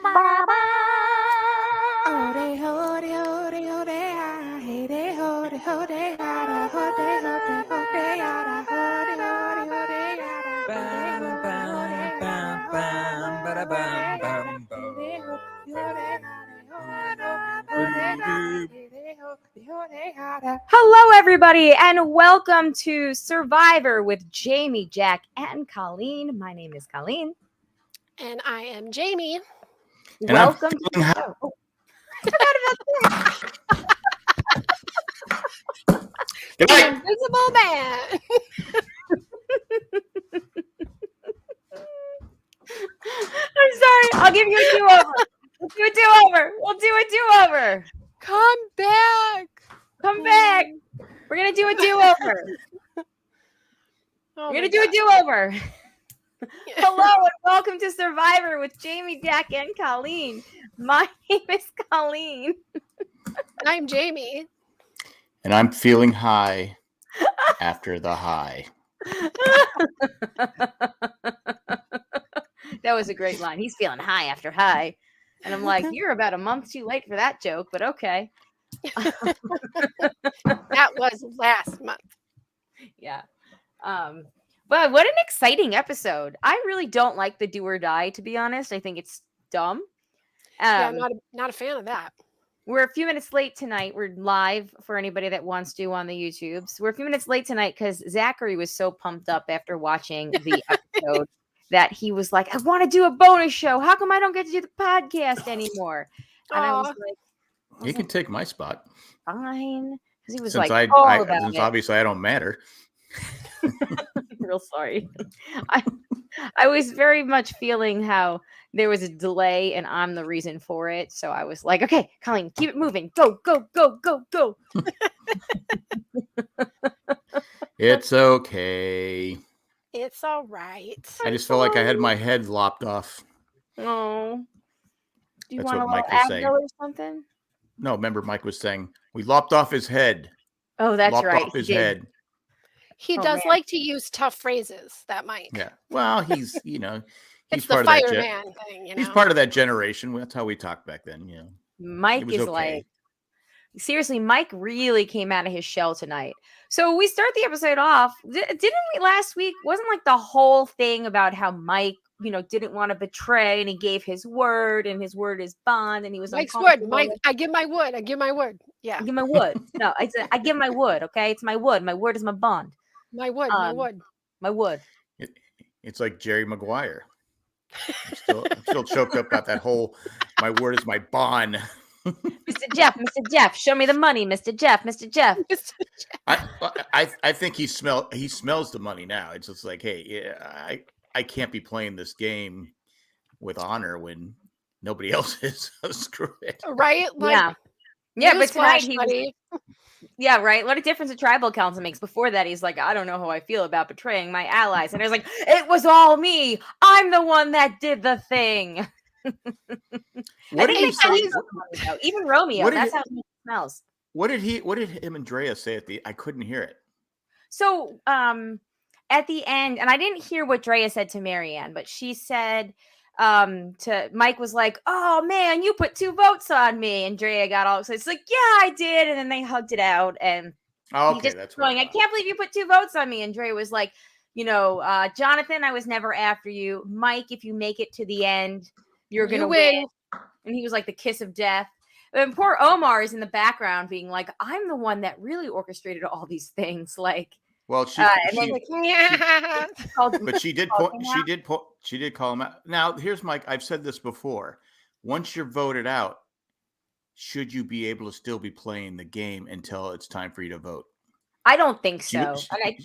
Ba-ba. Oh, they ho, they ho, they ho, they ha. Hey, they ho, they ho, they ha, da, ho, they ho, they ho, they ha, da, ho, they ho, they ho, they ha, da, ho, they Bam, ho, they ho, bam, they ha, bam, da, ho, bam, they bada ho, bam, they ha, bam, da, ho, they ho, they ho, they ha, they ho, they boo, ha, boo. hey, they ho, they ho, they ha, da. Hello, everybody, and welcome to Survivor with Jamie, Jack, and Colleen. My name is Colleen. And I am Jamie. And I'm Welcome to the feeling show. Oh, I forgot about that. Good The night. Invisible Man. I'm sorry. I'll give you a do-over. We'll do a do-over. We'll do a do-over. Come back. Come back. We're gonna do a do-over. Oh We're my gonna do a God. do-over. Hello and welcome to Survivor with Jamie, Jack, and Colleen. My name is Colleen. I'm Jamie. And I'm feeling high after the high. That was a great line. He's feeling high after high. And I'm like, you're about a month too late for that joke, but okay. That was last month. Yeah. But what an exciting episode. I really don't like the do or die, to be honest. I think it's dumb. Yeah, I'm not a fan of that. We're a few minutes late tonight. We're live for anybody that wants to on the YouTubes. We're a few minutes late tonight because Zachary was so pumped up after watching the episode that he was like, I want to do a bonus show. How come I don't get to do the podcast anymore? And I was Aw. like, You can take my spot. fine. Because he was Since like, all about since it. obviously I don't matter. Real sorry. I was very much feeling how there was a delay and I'm the reason for it. So I was like, okay, Colleen, keep it moving. Go, go, go, go, go. It's okay. It's all right. I just felt like I had my head lopped off. Oh. Do you That's want a what little Mike was saying. Advil or something? No, remember Mike was saying we lopped off his head. Oh, that's lopped right. off he his did. head. He Oh, does man. like to use tough phrases, that Mike. Yeah. Well, he's he's It's the part of that. fireman thing, He's part of that generation. That's how we talked back then. You know. Mike It was is okay. like, seriously, Mike really came out of his shell tonight. So we start the episode off. Didn't we last week? Wasn't like the whole thing about how Mike, didn't want to betray and he gave his word and his word is bond and he was Mike's wood. uncomfortable Mike, with- I give my wood. I give my word. Yeah. I give my wood. No, I said I give my wood. Okay, it's my wood. My word is my bond. My wood. My wood. My wood. It's like Jerry Maguire. I'm still choked up about that whole my word is my bond. Mr. Jeff, show me the money, Mr. Jeff. I think he smells the money now. It's just like, hey, yeah, I can't be playing this game with honor when nobody else is. So screw it. Right? Like, yeah, but tonight newsflash, he buddy. yeah, right. What a difference a tribal council makes. Before that, he's like, I don't know how I feel about betraying my allies. And I was like, it was all me. I'm the one that did the thing. What did he say? Even Romeo, that's how he smells. What did him and Drea say at the I couldn't hear it. So at the end, and I didn't hear what Drea said to Marianne, but she said to Mike was like, oh man, you put 2 votes on me. And Drea got all excited. It's like, yeah, I did. And then they hugged it out. And okay, he just that's going, I can't believe you put 2 votes on me. And Drea was like, Jonathan, I was never after you. Mike, if you make it to the end, you're gonna win. And he was like the kiss of death. And poor Omar is in the background being like, I'm the one that really orchestrated all these things. Like, well, she did call him out. Now, here's Mike. I've said this before. Once you're voted out, should you be able to still be playing the game until it's time for you to vote? I don't think so.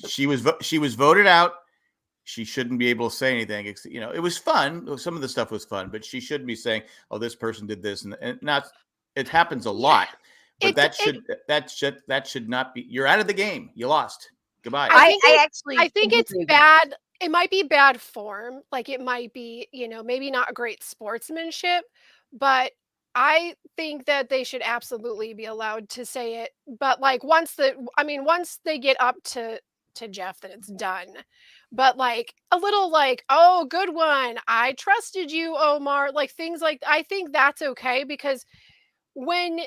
She was voted out. She shouldn't be able to say anything. It was fun. Some of the stuff was fun, but she shouldn't be saying, "Oh, this person did this," and not. It happens a lot, but that should not be. You're out of the game. You lost. Goodbye. I think it's bad. It might be bad form. Like it might be, maybe not great sportsmanship, but I think that they should absolutely be allowed to say it. But like once they get up to Jeff, then it's done. but like a little like, oh, good one, I trusted you, Omar, like things like, I think that's okay, because when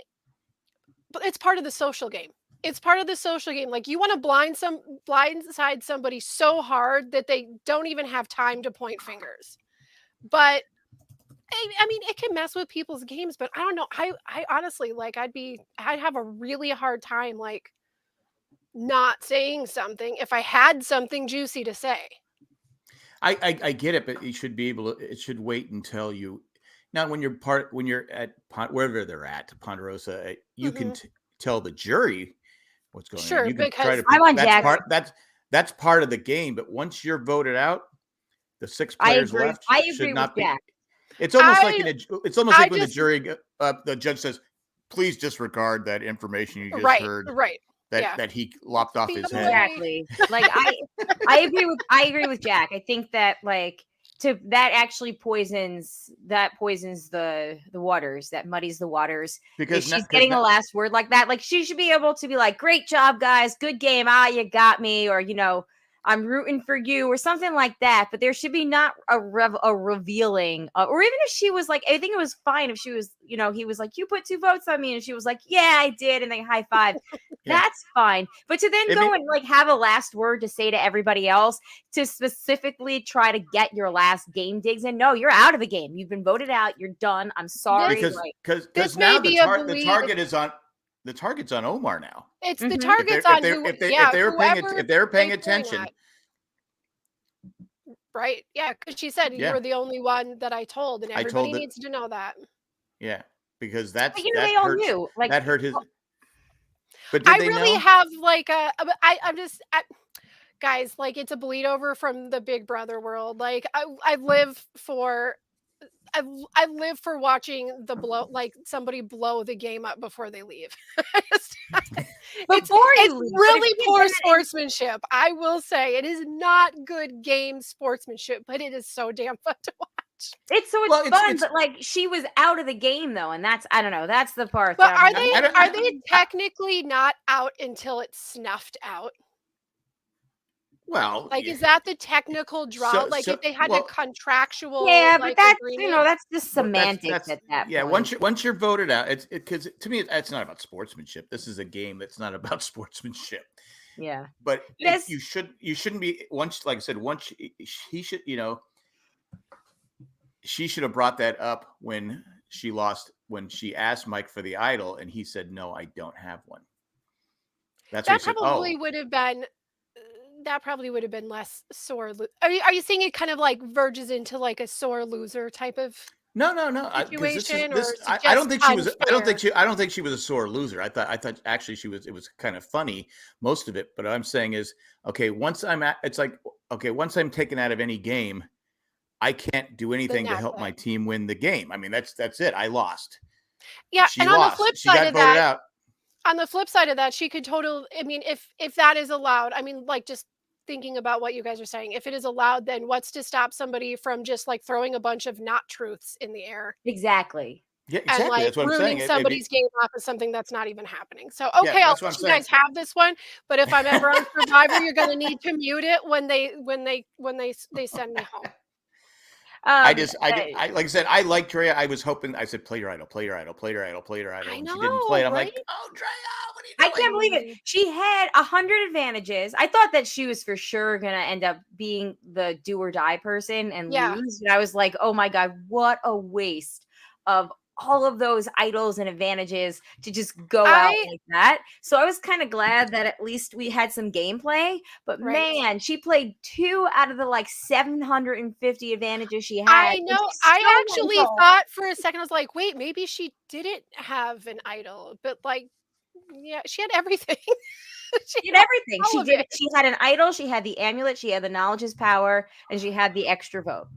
it's part of the social game. It's part of the social game. Like, you want to blindside somebody so hard that they don't even have time to point fingers. But I mean, it can mess with people's games, but I don't know. I honestly, like, I'd have a really hard time, like, not saying something if I had something juicy to say. I get it, but you should be able to. It should wait until you. Now, when you're at wherever they're at Ponderosa, you can tell the jury what's going on. Sure, You can because I want Jack. That's part of the game. But once you're voted out, the 6 players left should not be. Jack. It's almost like when the jury, the judge says, "Please disregard that information you just heard." Right. That he lopped off his head. Exactly. Like I agree with Jack. I think that like that actually poisons the waters, that muddies the waters. Because she's getting a last word like that. Like, she should be able to be like, "Great job, guys. Good game. You got me," or, you know, "I'm rooting for you," or something like that. But there should be not a revealing, or even if she was like, I think it was fine if she was, you know, he was like, "You put 2 votes on me," and she was like, "Yeah, I did," and they high five. That's fine. But to then and like have a last word to say to everybody else, to specifically try to get your last game digs in. No, you're out of the game. You've been voted out. You're done. I'm sorry. Because now the target's on Omar now. It's the target's on if they were paying attention. Right. Yeah. Because she said you were the only one that I told, and everybody needs to know that. Yeah. Because they all knew. Like, that hurt his. But I really have like I'm just guys, like, it's a bleed over from the Big Brother world. Like, I live for watching somebody blow the game up before they leave. It's really poor sportsmanship. I will say it is not good game sportsmanship, but it is so damn fun to watch. It's fun, but like, she was out of the game though, and that's, I don't know, that's the part. But are they technically not out until it's snuffed out? Well, like, is that the technical draw? If they had a contractual, but that's agreement? You know, that's just semantics at that point. Yeah, once you're voted out, it's because to me it's not about sportsmanship. This is a game that's not about sportsmanship. Yeah, but you shouldn't be once. Like I said, once he should, you know, she should have brought that up when she lost, when she asked Mike for the idol, and he said, "No, I don't have one." That probably would have been. That probably would have been less sore. Are you seeing it kind of like verges into like a sore loser type of no situation? I don't think she was. I don't think she was a sore loser. I thought actually she was. It was kind of funny, most of it. But what I'm saying is, okay, once I'm taken out of any game, I can't do anything to help my team win the game. I mean, that's it. I lost. Yeah, she lost. On the flip side of voted out. On the flip side of that, she could totally, I mean, if that is allowed, I mean, like, just thinking about what you guys are saying, if it is allowed, then what's to stop somebody from just like throwing a bunch of not truths in the air? Exactly. Yeah, exactly. And like that's what I'm ruining saying. somebody's game off as something that's not even happening. So, okay, I'll let you guys have this one. But if I'm ever on Survivor, you're going to need to mute it when they send me home. Like I said, I like Drea. I was hoping, I said, play your idol. I know, and she didn't play it. I'm like, oh, Drea, what are you doing? I can't believe it. She had 100 advantages. I thought that she was for sure going to end up being the do or die person and lose. And I was like, oh my God, what a waste of all of those idols and advantages to just go out like that. So I was kind of glad that at least we had some gameplay, but man, she played 2 out of the like 750 advantages she had. I know. I actually thought for a second, I was like, wait, maybe she didn't have an idol, but like, yeah, she had everything. She had everything. She had an idol. She had the amulet. She had the knowledge is power, and she had the extra vote.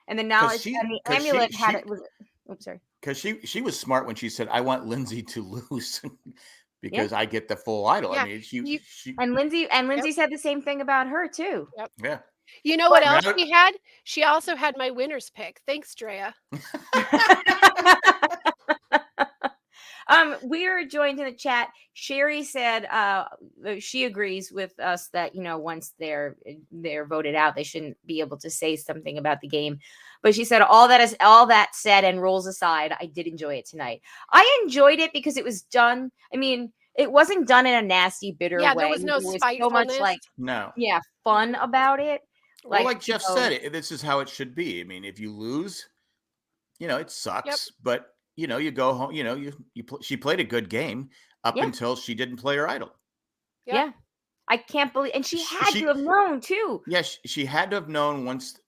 And the knowledge and the amulet had it. Oops, sorry. Because she was smart when she said, "I want Lindsay to lose because I get the full idol." Yeah. I mean, she and Lindsay said the same thing about her too. Yep. Yeah. You know what else she had? She also had my winner's pick. Thanks, Drea. We're joined in the chat. Sherry said she agrees with us that once they're voted out, they shouldn't be able to say something about the game. But she said all that said and rules aside, I did enjoy it tonight. I enjoyed it because it was done. I mean, it wasn't done in a nasty, bitter way. There was no spitefulness. So much fun about it. Well, like Jeff said, this is how it should be. I mean, if you lose, it sucks, but you go home, she played a good game up until she didn't play her idol. Yeah. I can't believe, and she had to have known too. Yeah. She had to have known once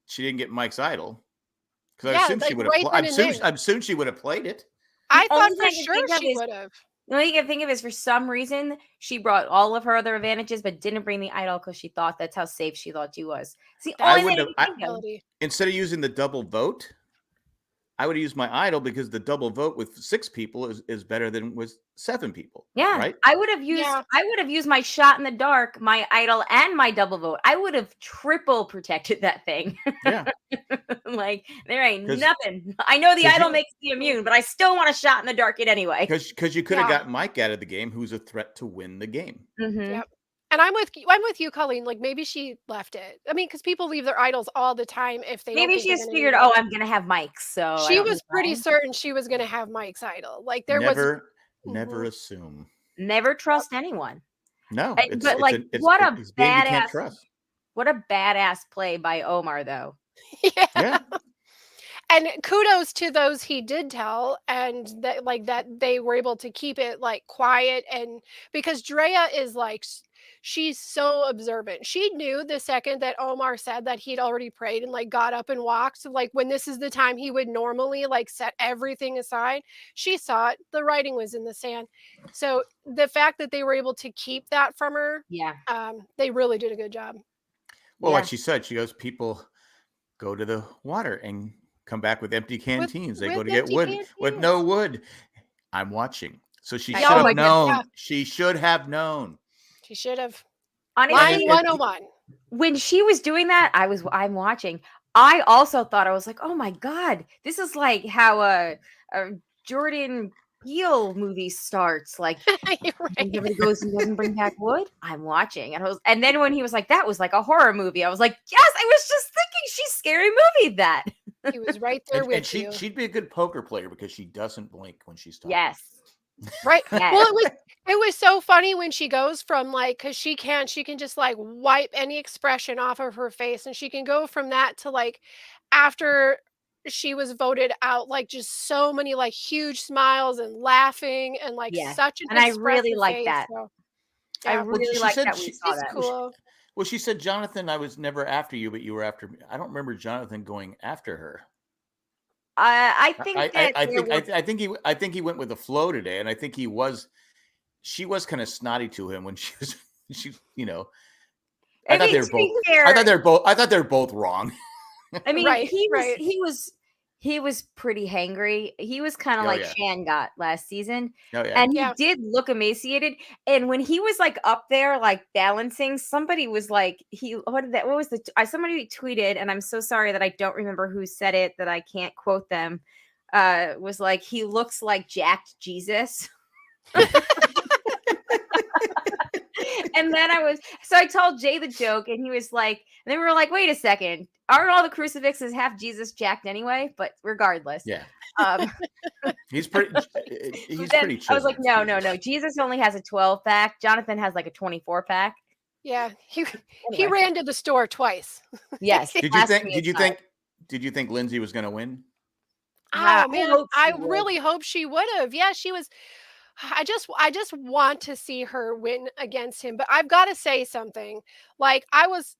she didn't get Mike's idol. Because I assume she would have I assume she would have played it. I thought for sure she would have. The only thing I can think of is for some reason she brought all of her other advantages, but didn't bring the idol because she thought that's how safe she thought she was. See, instead of using the double vote, I would use my idol because the double vote with 6 people is better than with 7 people. Yeah, right. I would have used my shot in the dark, my idol, and my double vote. I would have triple protected that thing. Yeah, like there ain't nothing. I know the idol makes me immune, but I still want a shot in the dark it anyway. Because you could have got Mike out of the game, who's a threat to win the game. Mm-hmm. Yep. And I'm with you, Colleen. Like maybe she left it. I mean, because people leave their idols all the time if they maybe she just figured, I'm gonna have Mike's. So she was pretty certain she was gonna have Mike's idol. Like there was never assume. Never trust anyone. No, what a badass play by Omar, though. Yeah. And kudos to those he did tell, and that they were able to keep it like quiet, and because Drea is like. She's so observant. She knew the second that Omar said that he'd already prayed and like got up and walked. So like when this is the time he would normally like set everything aside, she saw it. The writing was in the sand. So the fact that they were able to keep that from her, they really did a good job. Well, like she said, she goes, people go to the water and come back with empty canteens. They go to get wood with no wood. I'm watching. So she should have known. Yeah. She should have known. She should have. Honestly, 101. When she was doing that, I'm watching. I also thought, I was like, oh my God, this is like how a Jordan Peele movie starts. Like everybody goes and doesn't bring back wood. I'm watching. And then when he was like, that was like a horror movie, I was like, yes, I was just thinking she's scary movie that. He was right there with you. She'd be a good poker player because she doesn't blink when she's talking. Yes. Right. Yes. Well, it was so funny when she goes from like, because she can just like wipe any expression off of her face, and she can go from that to like after she was voted out, like just so many like huge smiles and laughing and like such an and I really like that. So, I really like that. We saw that. Cool. Well, she said, Jonathan, I was never after you, but you were after me. I don't remember Jonathan going after her. I think he went with the flow today, and I think she was kind of snotty to him when she I thought they were both wrong. I mean, he was pretty hangry. He was kind of like Shan got last season. And he did look emaciated. And when he was like up there, like balancing, somebody was like, somebody tweeted, and I'm so sorry that I don't remember who said it, that I can't quote them, was like, he looks like jacked Jesus. And then I told Jay the joke, and he was like, and then we were like, wait a second, aren't all the crucifixes half Jesus jacked anyway? But regardless, he's pretty chiseled. I was like, no, Jesus only has a 12-pack. Jonathan has like a 24-pack. Yeah, he ran to the store twice. Yes. Did you think Lindsay was going to win? Oh man, I really hope she would have. Yeah, she was. I just want to see her win against him. But I've got to say something. Like I was,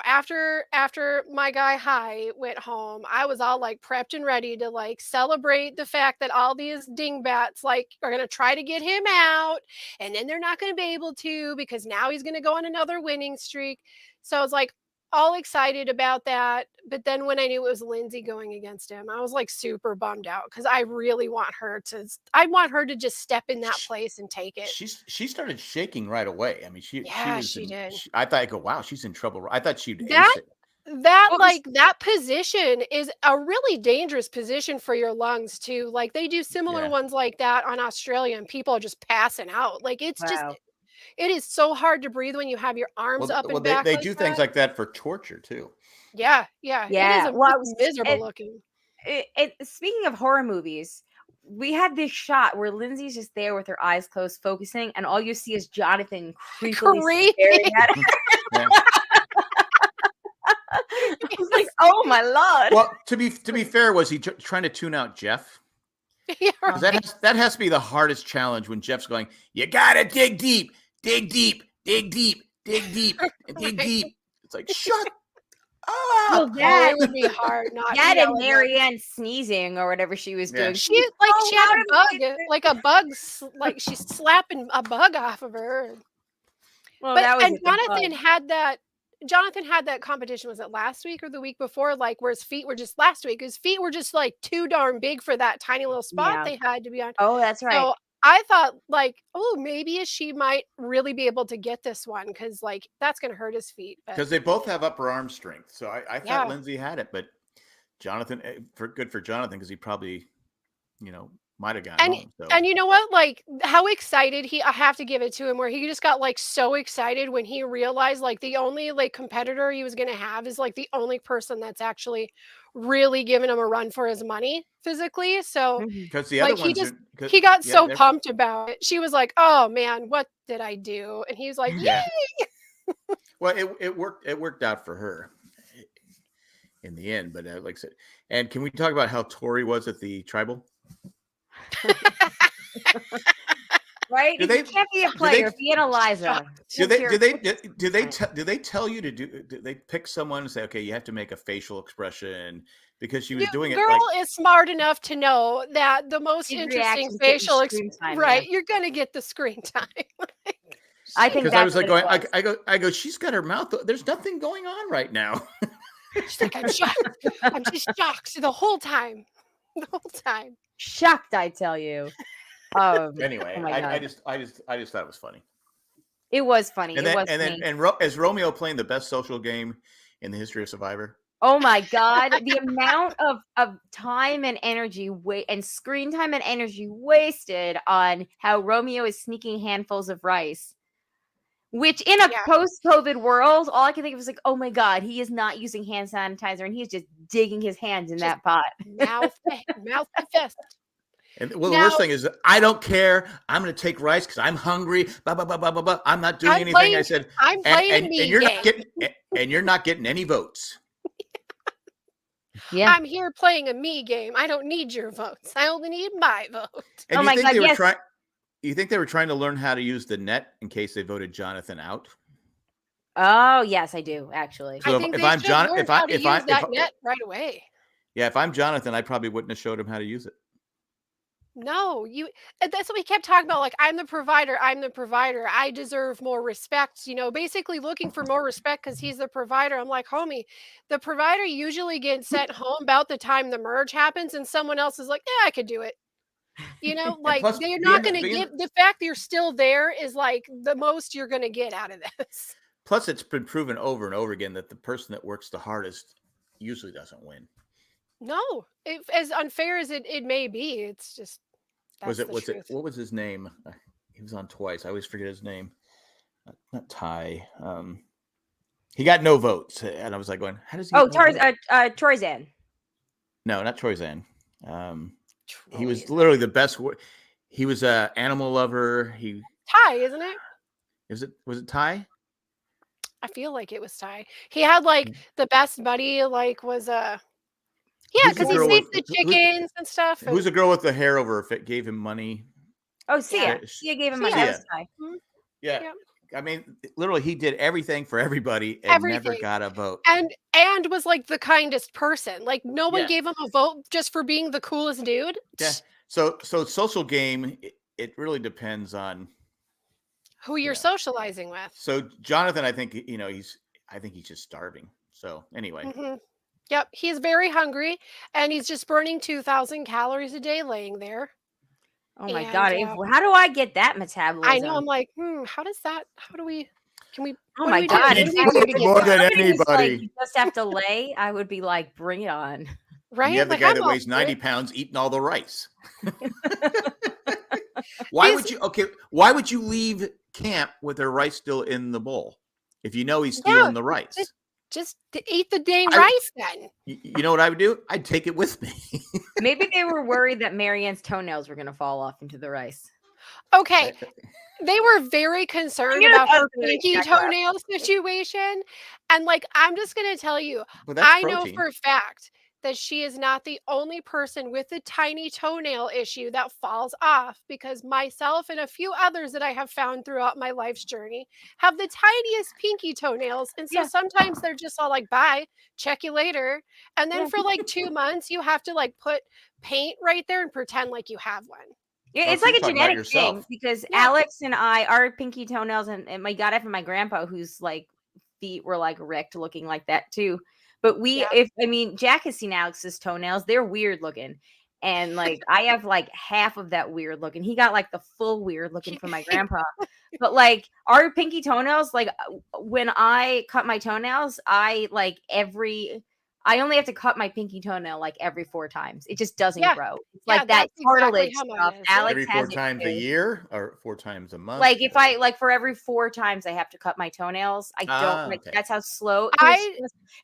after my guy High went home, I was all like prepped and ready to like celebrate the fact that all these dingbats like are going to try to get him out, and then they're not going to be able to because now he's going to go on another winning streak. So I was like all excited about that. But then when I knew it was Lindsay going against him, I was like super bummed out because I really want her to just step in that place and take it. She started shaking right away. I mean, she did. I thought, wow, she's in trouble. I thought she'd ace it. that like that position is a really dangerous position for your lungs too. Like they do similar ones like that on Australia, and people are just passing out. Like it's just, it is so hard to breathe when you have your arms up and back. They like do that. things like that for torture too. Yeah. It is miserable looking. Speaking of horror movies, we had this shot where Lindsay's just there with her eyes closed, focusing, and all you see is Jonathan creepily staring at her. I was like, "Oh my lord!" Well, to be fair, was he trying to tune out Jeff? Yeah, right. That has to be the hardest challenge when Jeff's going, "You gotta dig deep, dig deep, dig deep, dig deep, and dig deep." It's like, shut up. Well, that would be hard. Not that and Marianne sneezing or whatever she was doing. She had a bug, like a bug, like she's slapping a bug off of her. Well, Jonathan had that competition. Was it last week or the week before? Like where his feet were just last week. His feet were just like too darn big for that tiny little spot they had to be on. Oh, that's right. So I thought like, oh, maybe she might really be able to get this one because like that's gonna hurt his feet. Because they both have upper arm strength. So I thought Lindsay had it, but Jonathan, good for Jonathan because he probably, might have gotten home. So. And you know what? Like how excited I have to give it to him where he just got like so excited when he realized like the only like competitor he was going to have is like the only person that's actually really giving him a run for his money physically. So because the other ones he got so pumped about it. She was like, "Oh man, what did I do?" And he was like, "Yay!" Well, it worked out for her in the end, but like I said, and can we talk about how Tori was at the tribal? Right? You can't be a player. Be an Eliza. Do they tell you to do they pick someone and say, okay, you have to make a facial expression because she was doing it? Girl is smart enough to know that the most interesting facial expression, right? You're gonna get the screen time. I think because I was like going, I go, she's got her mouth. There's nothing going on right now. She's like, I'm shocked. I'm just shocked the whole time. Shocked, I tell you. Anyway, I just thought it was funny. It was funny. Is Romeo playing the best social game in the history of Survivor? Oh my God. The amount of time and energy and screen time and energy wasted on how Romeo is sneaking handfuls of rice. Which in a post-COVID world, all I can think of is like, oh my God, he is not using hand sanitizer and he's just digging his hands in that pot. Mouth to fist. And the worst thing is, I don't care. I'm going to take rice because I'm hungry. Blah, blah, blah, blah, blah, blah. I'm not doing anything. I said, I'm playing and you're not getting any votes. Yeah, I'm here playing a me game. I don't need your votes. I only need my vote. And you think they were trying to learn how to use the net in case they voted Jonathan out? Oh yes, I do actually. So if I'm Jonathan, if I use that net right away. Yeah, if I'm Jonathan, I probably wouldn't have showed him how to use it. No, that's what we kept talking about. Like, I'm the provider. I deserve more respect. Basically looking for more respect because he's the provider. I'm like, homie, the provider usually gets sent home about the time the merge happens, and someone else is like, yeah, I could do it. Like plus, they're not going to get the fact that you're still there is like the most you're going to get out of this. Plus, it's been proven over and over again that the person that works the hardest usually doesn't win. No, as unfair as it may be, it's just what was his name? He was on twice. I always forget his name. Not Ty. He got no votes, and I was like going, how does he? Oh, Troyzan. No, not Troyzan. He was literally the best. He was an animal lover. Ty, isn't it? Was it Ty? I feel like it was Ty. He had like the best buddy. Like was because he saved the chickens and stuff. Who's the girl with the hair over her fit? Gave him money. Oh, Sia. Sia gave him money. Mm-hmm. Yeah. I mean, literally, he did everything for everybody and never got a vote. And was like the kindest person. Like no one gave him a vote just for being the coolest dude. Yeah. So social game, it really depends on who you're socializing with. So Jonathan, I think he's just starving. So anyway. Mm-hmm. Yep, he's very hungry, and he's just burning 2,000 calories a day laying there. Oh my God! How do I get that metabolism? I know. I'm like, how do we? Can we? Oh my God! More than anybody. Like, you just have to lay. I would be like, bring it on. Right? And you have the guy that weighs 90 pounds eating all the rice. Why would you leave camp with their rice still in the bowl if you know he's stealing the rice? Just to eat the dang rice then. You know what I would do? I'd take it with me. Maybe they were worried that Marianne's toenails were going to fall off into the rice. Okay. They were very concerned about her pinky toenail situation. And like, I'm just going to tell you, I know for a fact that she is not the only person with a tiny toenail issue that falls off, because myself and a few others that I have found throughout my life's journey have the tiniest pinky toenails. And so sometimes they're just all like, bye, check you later. And then for like 2 months, you have to like put paint right there and pretend like you have one. Yeah, it's like a genetic thing, because Alex and our pinky toenails, and my got it from my grandpa, whose like feet were like wrecked looking like that too. But Jack has seen Alex's toenails. They're weird looking. And like, I have like half of that weird looking. He got like the full weird looking from my grandpa. But like our pinky toenails, like when I cut my toenails, I only have to cut my pinky toenail like every 4 times. It just doesn't grow. It's like that cartilage stuff. Alex every 4 times a year or 4 times a month. Like if I for every 4 times I have to cut my tonenails. I don't that's how slow.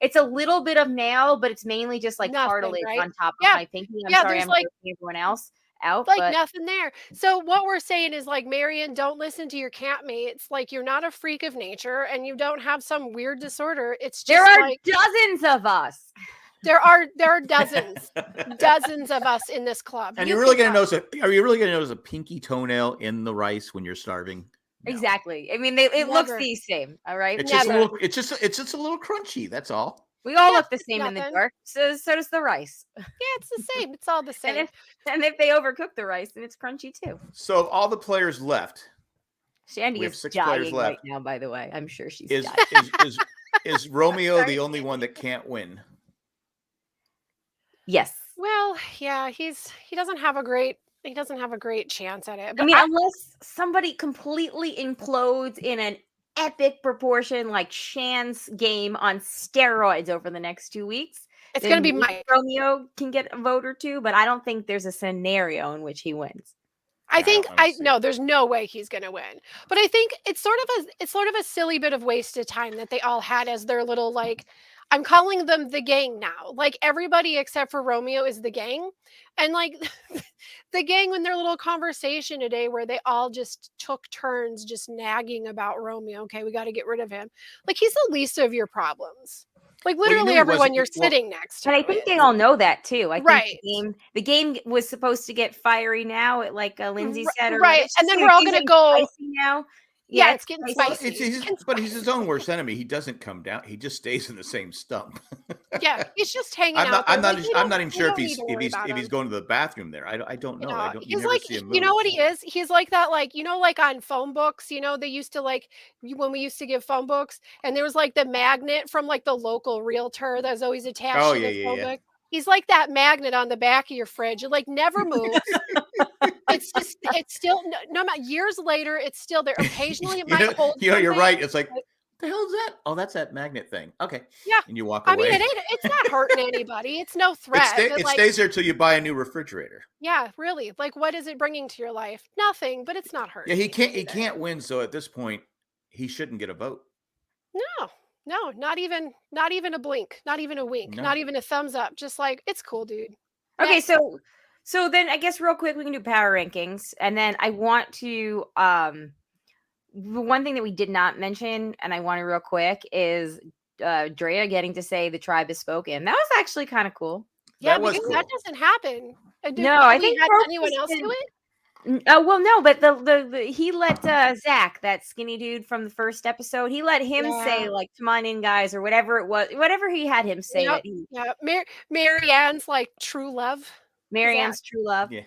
It's a little bit of nail, but it's mainly just like cartilage on top of my pinky. I'm sorry, I'm like everyone else out. Like nothing there. So what we're saying is like, Marianne, don't listen to your campmates. Like, you're not a freak of nature and you don't have some weird disorder. It's just there are dozens of us. There are dozens of us in this club. And you're really gonna notice are you really gonna notice a pinky toenail in the rice when you're starving? No. Exactly. I mean, it looks the same. All right. It's just a little crunchy. That's all. We all look the same in the dark. So does the rice. Yeah, it's the same. It's all the same. And if they overcook the rice, then it's crunchy too. So all the players left. Shandy is 6 players left right now, by the way. I'm sure she's is Romeo the only one that can't win? Yes. Well, yeah, he doesn't have a great chance at it. But I mean, unless somebody completely implodes in an epic proportion like Shan's game on steroids over the next 2 weeks, it's going to be Mike. Romeo can get a vote or two, but I don't think there's a scenario in which he wins. No, there's no way he's going to win. But I think it's sort of a silly bit of wasted time that they all had as their little, like, I'm calling them the gang now. Like, everybody except for Romeo is the gang. And like the gang in their little conversation today where they all just took turns just nagging about Romeo. Okay, we got to get rid of him. Like, he's the least of your problems. Like, literally everyone you're sitting next to. But I think they all know that too. I think the game was supposed to get fiery now, like Lindsay said. Right. And then we're all going to go now. Yeah, it's getting spicy. But he's his own worst enemy. He doesn't come down. He just stays in the same stump. Yeah, he's just hanging out. I'm not even sure if he's going to the bathroom there. I don't know. He's like, you know what he is? He's like that, like, like on phone books, they used to, like, when we used to give phone books, and there was like the magnet from like the local realtor that was always attached to the phone book. He's like that magnet on the back of your fridge. It like never moves. It's still no matter years later, it's still there. Occasionally it might hold. You're right. It's like, what the hell is that? Oh, that's that magnet thing. Okay. Yeah. And you walk away. I mean, it's not hurting anybody. It's no threat. It stays there till you buy a new refrigerator. Yeah, really. Like, what is it bringing to your life? Nothing, but it's not hurting. Yeah, he can't win. So at this point, he shouldn't get a vote. No, not even a blink, not even a wink, not even a thumbs up. Just like, it's cool, dude. Okay, so then I guess real quick we can do power rankings, and then I want to one thing that we did not mention, and I want to real quick is Drea getting to say the tribe is spoken. That was actually kind of cool. Yeah, because that doesn't happen. No, I think had anyone else do it. Oh well, no, but the he let Zach, that skinny dude from the first episode, he let him say like, "Come on in, guys," or whatever it was, whatever he had him say. Marianne's like true love. Marianne's true love. Yeah.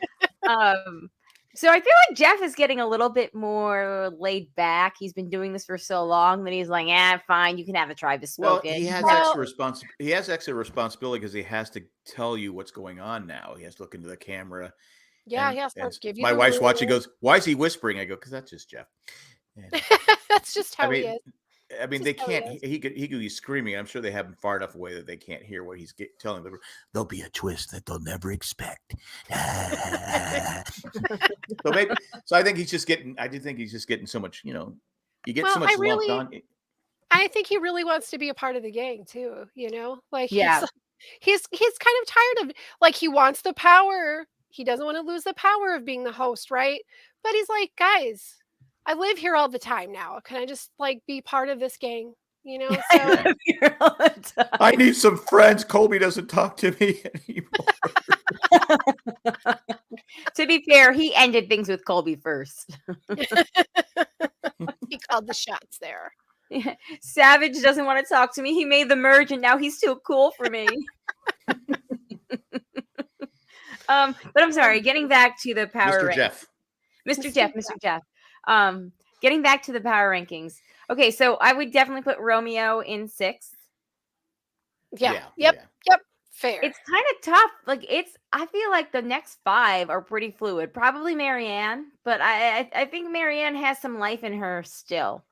So I feel like Jeff is getting a little bit more laid back. He's been doing this for so long that he's like, fine, you can have a tribe is spoken. Well, he has extra responsibility because he has to tell you what's going on now. He has to look into the camera. Yeah, he has to give you. My wife's watching. Goes, why is he whispering? I go, because that's just Jeff. That's just how he is. I mean, they can't. He could be screaming. I'm sure they have him far enough away that they can't hear what he's telling them. There'll be a twist that they'll never expect. So I think he's just getting. I do think he's just getting so much. You get so much lumped on. I think he really wants to be a part of the gang too. Like Yeah. he's kind of tired of like he wants the power. He doesn't want to lose the power of being the host, right? But he's like, guys, I live here all the time now. Can I just like be part of this gang? So I need some friends. Colby doesn't talk to me anymore. To be fair, he ended things with Colby first. He called the shots there. Yeah. Savage doesn't want to talk to me. He made the merge and now he's too cool for me. But I'm sorry, getting back to the power rankings. Mr. Jeff. Getting back to the power rankings. Okay, so I would definitely put Romeo in 6th. Yeah. Yep. Fair. It's kind of tough. Like I feel like the next 5 are pretty fluid. Probably Marianne, but I think Marianne has some life in her still.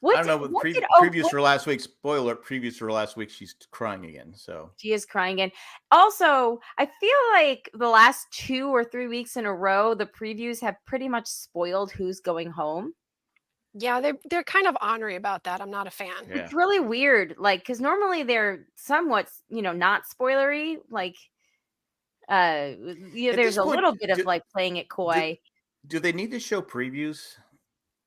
I don't know, but previews for last week, spoiler, previews for last week, she's crying again. So she is crying again. Also, I feel like the last 2 or 3 weeks in a row, the previews have pretty much spoiled who's going home. Yeah, they're kind of ornery about that. I'm not a fan. Yeah. It's really weird, like because normally they're somewhat, not spoilery. Like, there's a little bit of like playing it coy. Do they need to show previews?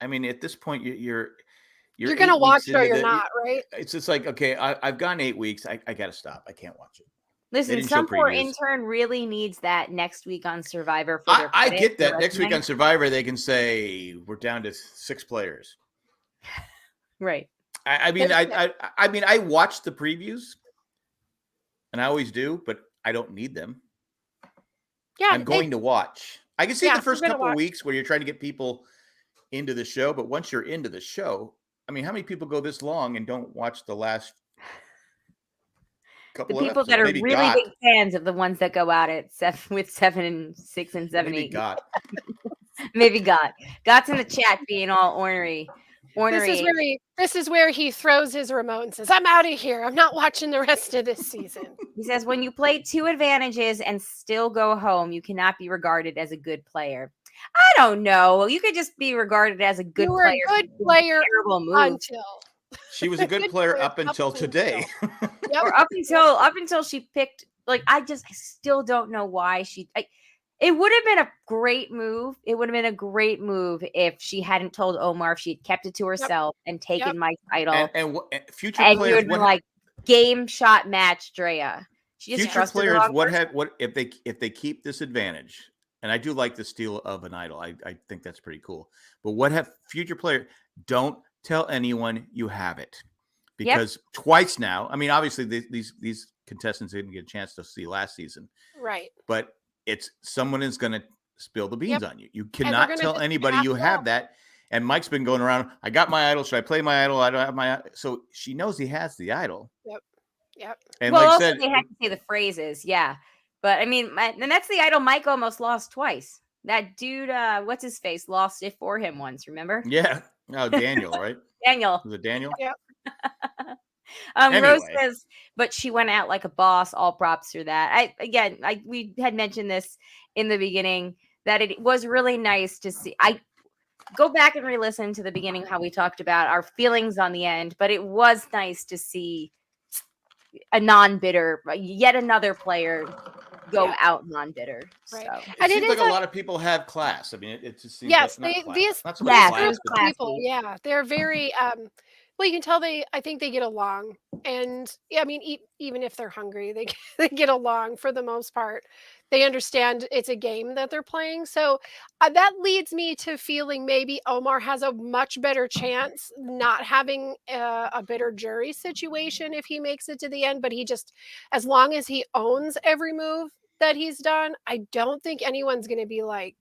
I mean, at this point, you're going to watch it or you're not, right? It's just like, okay, I've gone 8 weeks. I got to stop. I can't watch it. Listen, some poor intern really needs that next week on Survivor. I get that. Next week on Survivor, they can say we're down to 6 players. Right. I mean, I watch the previews, and I always do, but I don't need them. Yeah, I'm going to watch. I can see the first couple of weeks where you're trying to get people into the show, but once you're into the show, I mean, how many people go this long and don't watch the last couple of episodes? The people that are really big fans of the ones that go out at 7 and 6 and 7, Maybe 8. Maybe Got's in the chat being all ornery. This is where he throws his remote and says, "I'm out of here. I'm not watching the rest of this season." He says, "When you play 2 advantages and still go home, you cannot be regarded as a good player." I don't know. You could just be regarded as a good player. A good player terrible move. until she was a good player up until today. Yep. Or up until she picked. Like I still don't know why she. It would have been a great move. It would have been a great move if she hadn't told Omar, if she had kept it to herself and taken my title. And future and players you would be like game shot match Drea. She just future players what if they keep this advantage. And I do like the steal of an idol. I think that's pretty cool. But what have future player? Don't tell anyone you have it, because twice now. I mean, obviously these contestants didn't get a chance to see last season, right? But someone is going to spill the beans on you. You cannot tell anybody you have that. And Mike's been going around. I got my idol. Should I play my idol? I don't have my. So she knows he has the idol. Yep. And like also said, they had to say the phrases, yeah. But I mean, and that's the idol Mike almost lost twice. That dude, what's his face, lost it for him once, remember? Yeah. Oh, Daniel, right? Daniel. Was it Daniel? Yep. Anyway. Rose says, but she went out like a boss. All props for that. We had mentioned this in the beginning that it was really nice to see. I go back and re-listen to the beginning how we talked about our feelings on the end, but it was nice to see a non-bidder, yet another player go out non-bidder. Right. So. It seems like a lot of people have class. I mean, it just seems these people, they're very well, you can tell I think they get along, and I mean, even if they're hungry, they get along for the most part. They understand it's a game that they're playing, so that leads me to feeling maybe Omar has a much better chance not having a bitter jury situation if he makes it to the end. But as long as he owns every move that he's done, I don't think anyone's going to be like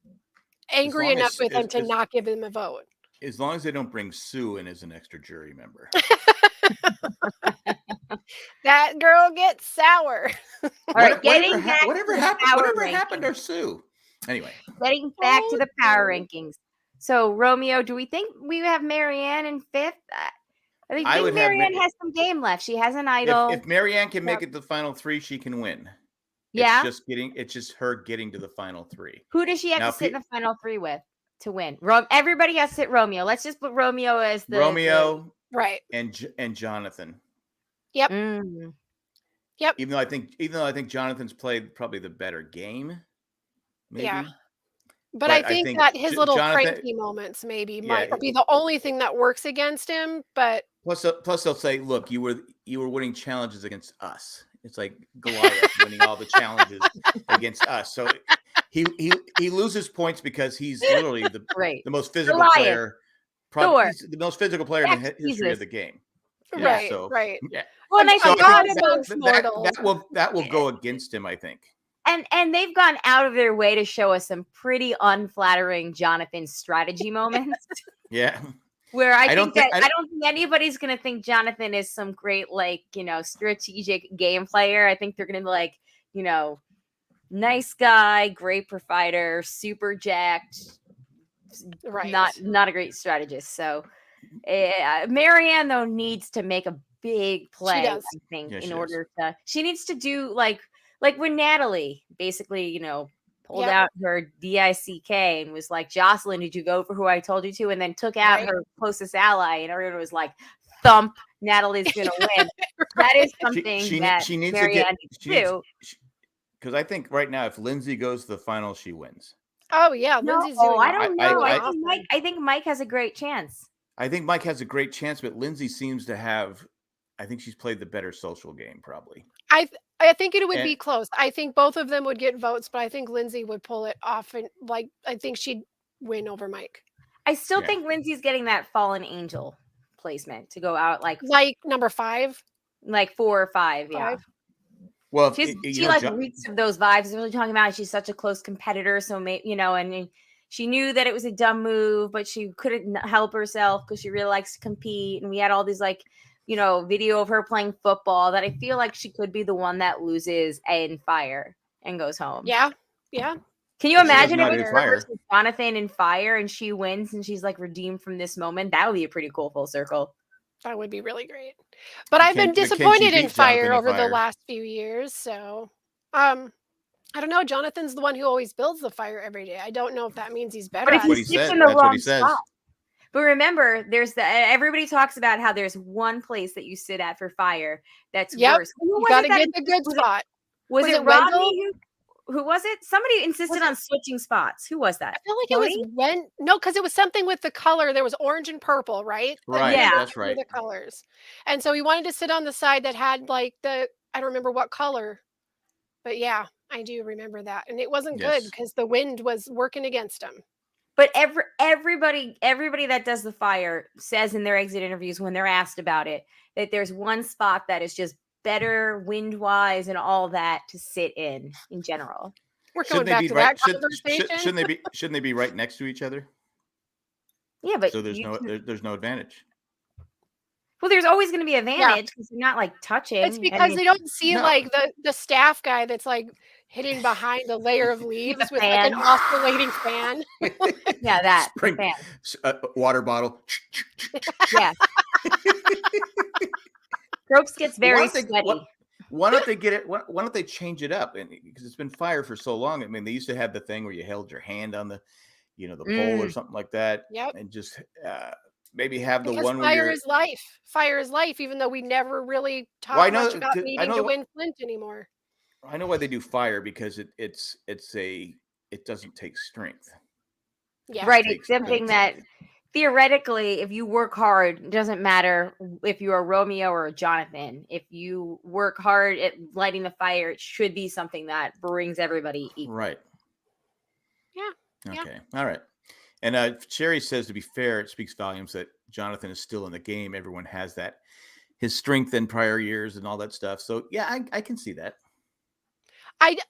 angry enough with him to not give him a vote. As long as they don't bring Sue in as an extra jury member. That girl gets sour. All right, whatever happened to Sue? Anyway. Getting back to the power rankings. So, Romeo, do we think we have Marianne in 5th? I think Marianne has some game left. She has an idol. If Marianne can make it to the final 3, she can win. Yeah. It's just her getting to the final 3. Who does she have to sit in the final 3 with to win? Everybody has to sit Romeo. Let's just put Romeo as Romeo, right, and Jonathan. Yep. Yep. Even though I think Jonathan's played probably the better game. Maybe. Yeah. But I think that his little cranky moments maybe might be the only thing that works against him. But plus they'll say, "Look, you were winning challenges against us." It's like Goliath winning all the challenges against us. So he loses points because he's literally the most physical player. Probably he's the most physical player in the history of the game. Yeah, right. Yeah. Well, that will go against him, I think. And they've gone out of their way to show us some pretty unflattering Jonathan strategy moments. Yeah. Where I don't think anybody's gonna think Jonathan is some great, strategic game player. I think they're gonna be like, nice guy, great provider, super jacked, right? Not a great strategist. So Marianne though needs to make a big play. I think in order to, she needs to do like when Natalie basically, pulled out her DICK and was like, Jocelyn, did you vote for who I told you to? And then took out her closest ally, and everyone was like, thump, Natalie's going to win. That is something she needs Marianne needs to do. Because I think right now, if Lindsay goes to the final, she wins. Oh, yeah. Lindsay's doing I don't know. I think Mike has a great chance. I think Mike has a great chance, but Lindsay seems to have, I think she's played the better social game, probably. I think it would be close. I think both of them would get votes, but I think Lindsay would pull it off, and I think she'd win over Mike. I still think Lindsay's getting that fallen angel placement to go out like number 5, like 4 or 5. Yeah. Well, she reeks of those vibes. Really talking about she's such a close competitor, so and she knew that it was a dumb move, but she couldn't help herself because she really likes to compete. And we had all these video of her playing football that I feel like she could be the one that loses in Fire and goes home. Yeah. Yeah. Can you imagine if it's versus Jonathan in Fire and she wins and she's like redeemed from this moment? That would be a pretty cool full circle. That would be really great. But I've been disappointed in Fire over the last few years. So I don't know. Jonathan's the one who always builds the fire every day. I don't know if that means he's better. But if he sits in the wrong spot. But remember, everybody talks about how there's one place that you sit at for Fire that's worse. You got to get the good spot. Was it Rodney? Who was it? Somebody insisted on switching spots. Who was that? I feel like it was because it was something with the color. There was orange and purple, right? Right. Yeah, that's right. The colors. And so he wanted to sit on the side that had I don't remember what color. But yeah, I do remember that. And it wasn't good because the wind was working against him. But everybody that does the Fire says in their exit interviews when they're asked about it that there's one spot that is just better wind wise and all that to sit in general. We're going back to that conversation. Shouldn't they be right next to each other? Yeah, but so there's no advantage. Well, there's always going to be advantage because you're not touching. It's because they don't see the staff guy that's hitting behind a layer of leaves with an oscillating fan. Yeah, that fan. Water bottle. Yeah. Ropes gets very sweaty. Why don't they get it? Why don't they change it up? And because it's been Fire for so long. I mean, they used to have the thing where you held your hand on the, the pole or something like that. Yep. And just maybe have the one where Fire is life. Fire is life. Even though we never really talk much about needing to win Flint anymore. I know why they do Fire because it doesn't take strength. Yeah. Right. It's something that theoretically, if you work hard, it doesn't matter if you're a Romeo or a Jonathan. If you work hard at lighting the fire, it should be something that brings everybody equal. Right. Yeah. Okay. Yeah. All right. And Sherry says, to be fair, it speaks volumes that Jonathan is still in the game. Everyone has that, his strength in prior years and all that stuff. So yeah, I can see that.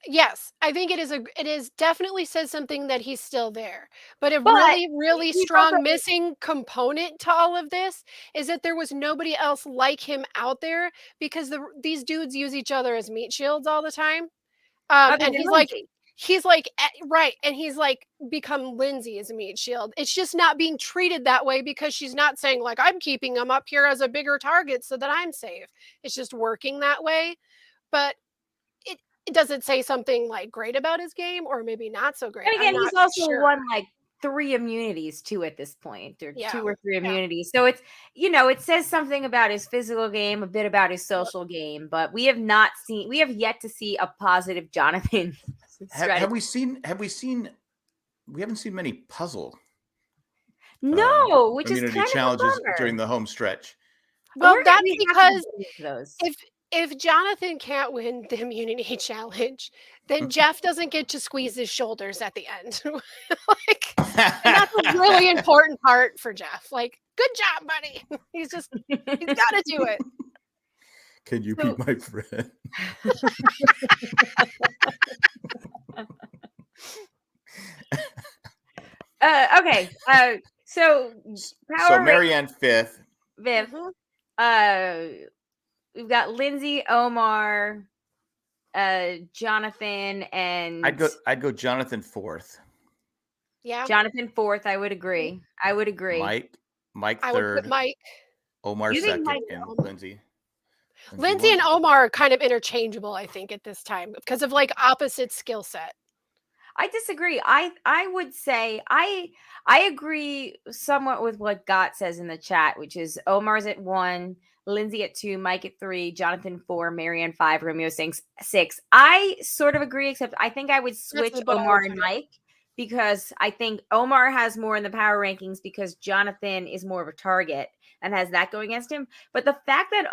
Yes, I think it is definitely says something that he's still there. But a really strong missing component to all of this is that there was nobody else like him out there because these dudes use each other as meat shields all the time. And he's like, right. And he's like become Lindsay as a meat shield. It's just not being treated that way because she's not saying like, I'm keeping him up here as a bigger target so that I'm safe. It's just working that way. But it doesn't say something like great about his game or maybe not so great. And again, I'm he's not also sure. won like 3 immunities too at this point, or Yeah. 2 or 3 immunities. So it's, it says something about his physical game, a bit about his social game, but we have yet to see a positive Jonathan Have we seen? We haven't seen many puzzle. No, which is immunity kind challenges of a bummer. during the home stretch. Well, that's We have to because do those. if Jonathan can't win the immunity challenge, then Jeff doesn't get to squeeze his shoulders at the end. Like, and that's a really important part for Jeff. Like, good job, buddy. He's got to do it. Can you be my friend? Okay. So Marianne fifth. Viv. We've got Lindsay, Omar, Jonathan, and I'd go Jonathan fourth. Yeah. Jonathan fourth. I would agree. Mike I third. would put Mike. Omar second, and Lindsay. Lindsay and Omar are kind of interchangeable, I think, at this time because of like opposite skill set. I disagree. I would say I agree somewhat with what Gott says in the chat, which is Omar's at 1, Lindsay at 2, Mike at 3, Jonathan 4, Marianne 5, Romeo 6. I sort of agree, except I think I would switch Omar and Mike because I think Omar has more in the power rankings because Jonathan is more of a target and has that going against him. But the fact that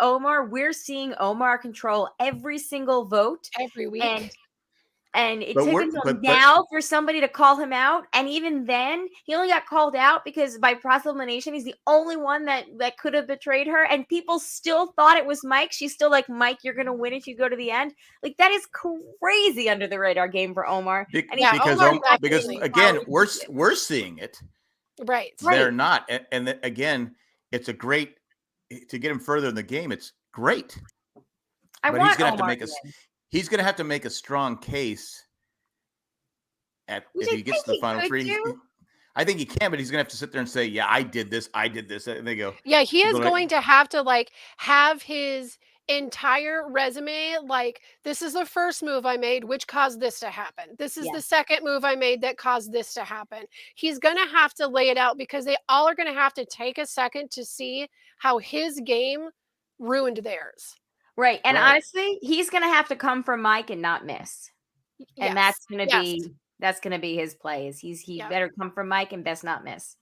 we're seeing Omar control every single vote every week. And it took until now for somebody to call him out. And even then, he only got called out because by process elimination, he's the only one that could have betrayed her. And people still thought it was Mike. She's still like, Mike, you're going to win if you go to the end. Like, that is crazy under the radar game for Omar. Because again, we're seeing it. Right. They're not. And again, it's a great, to get him further in the game, it's great. But he's going to have to make He's going to have to make a strong case if he gets to the final 3. I think he can, but he's going to have to sit there and say, yeah, I did this. And they go. Yeah, he is going to have to like have his entire resume. Like, this is the first move I made, which caused this to happen. This is the second move I made that caused this to happen. He's going to have to lay it out because they all are going to have to take a second to see how his game ruined theirs. Right. And honestly, he's going to have to come from Mike and not miss. And that's going to be his play. He better come from Mike and best not miss.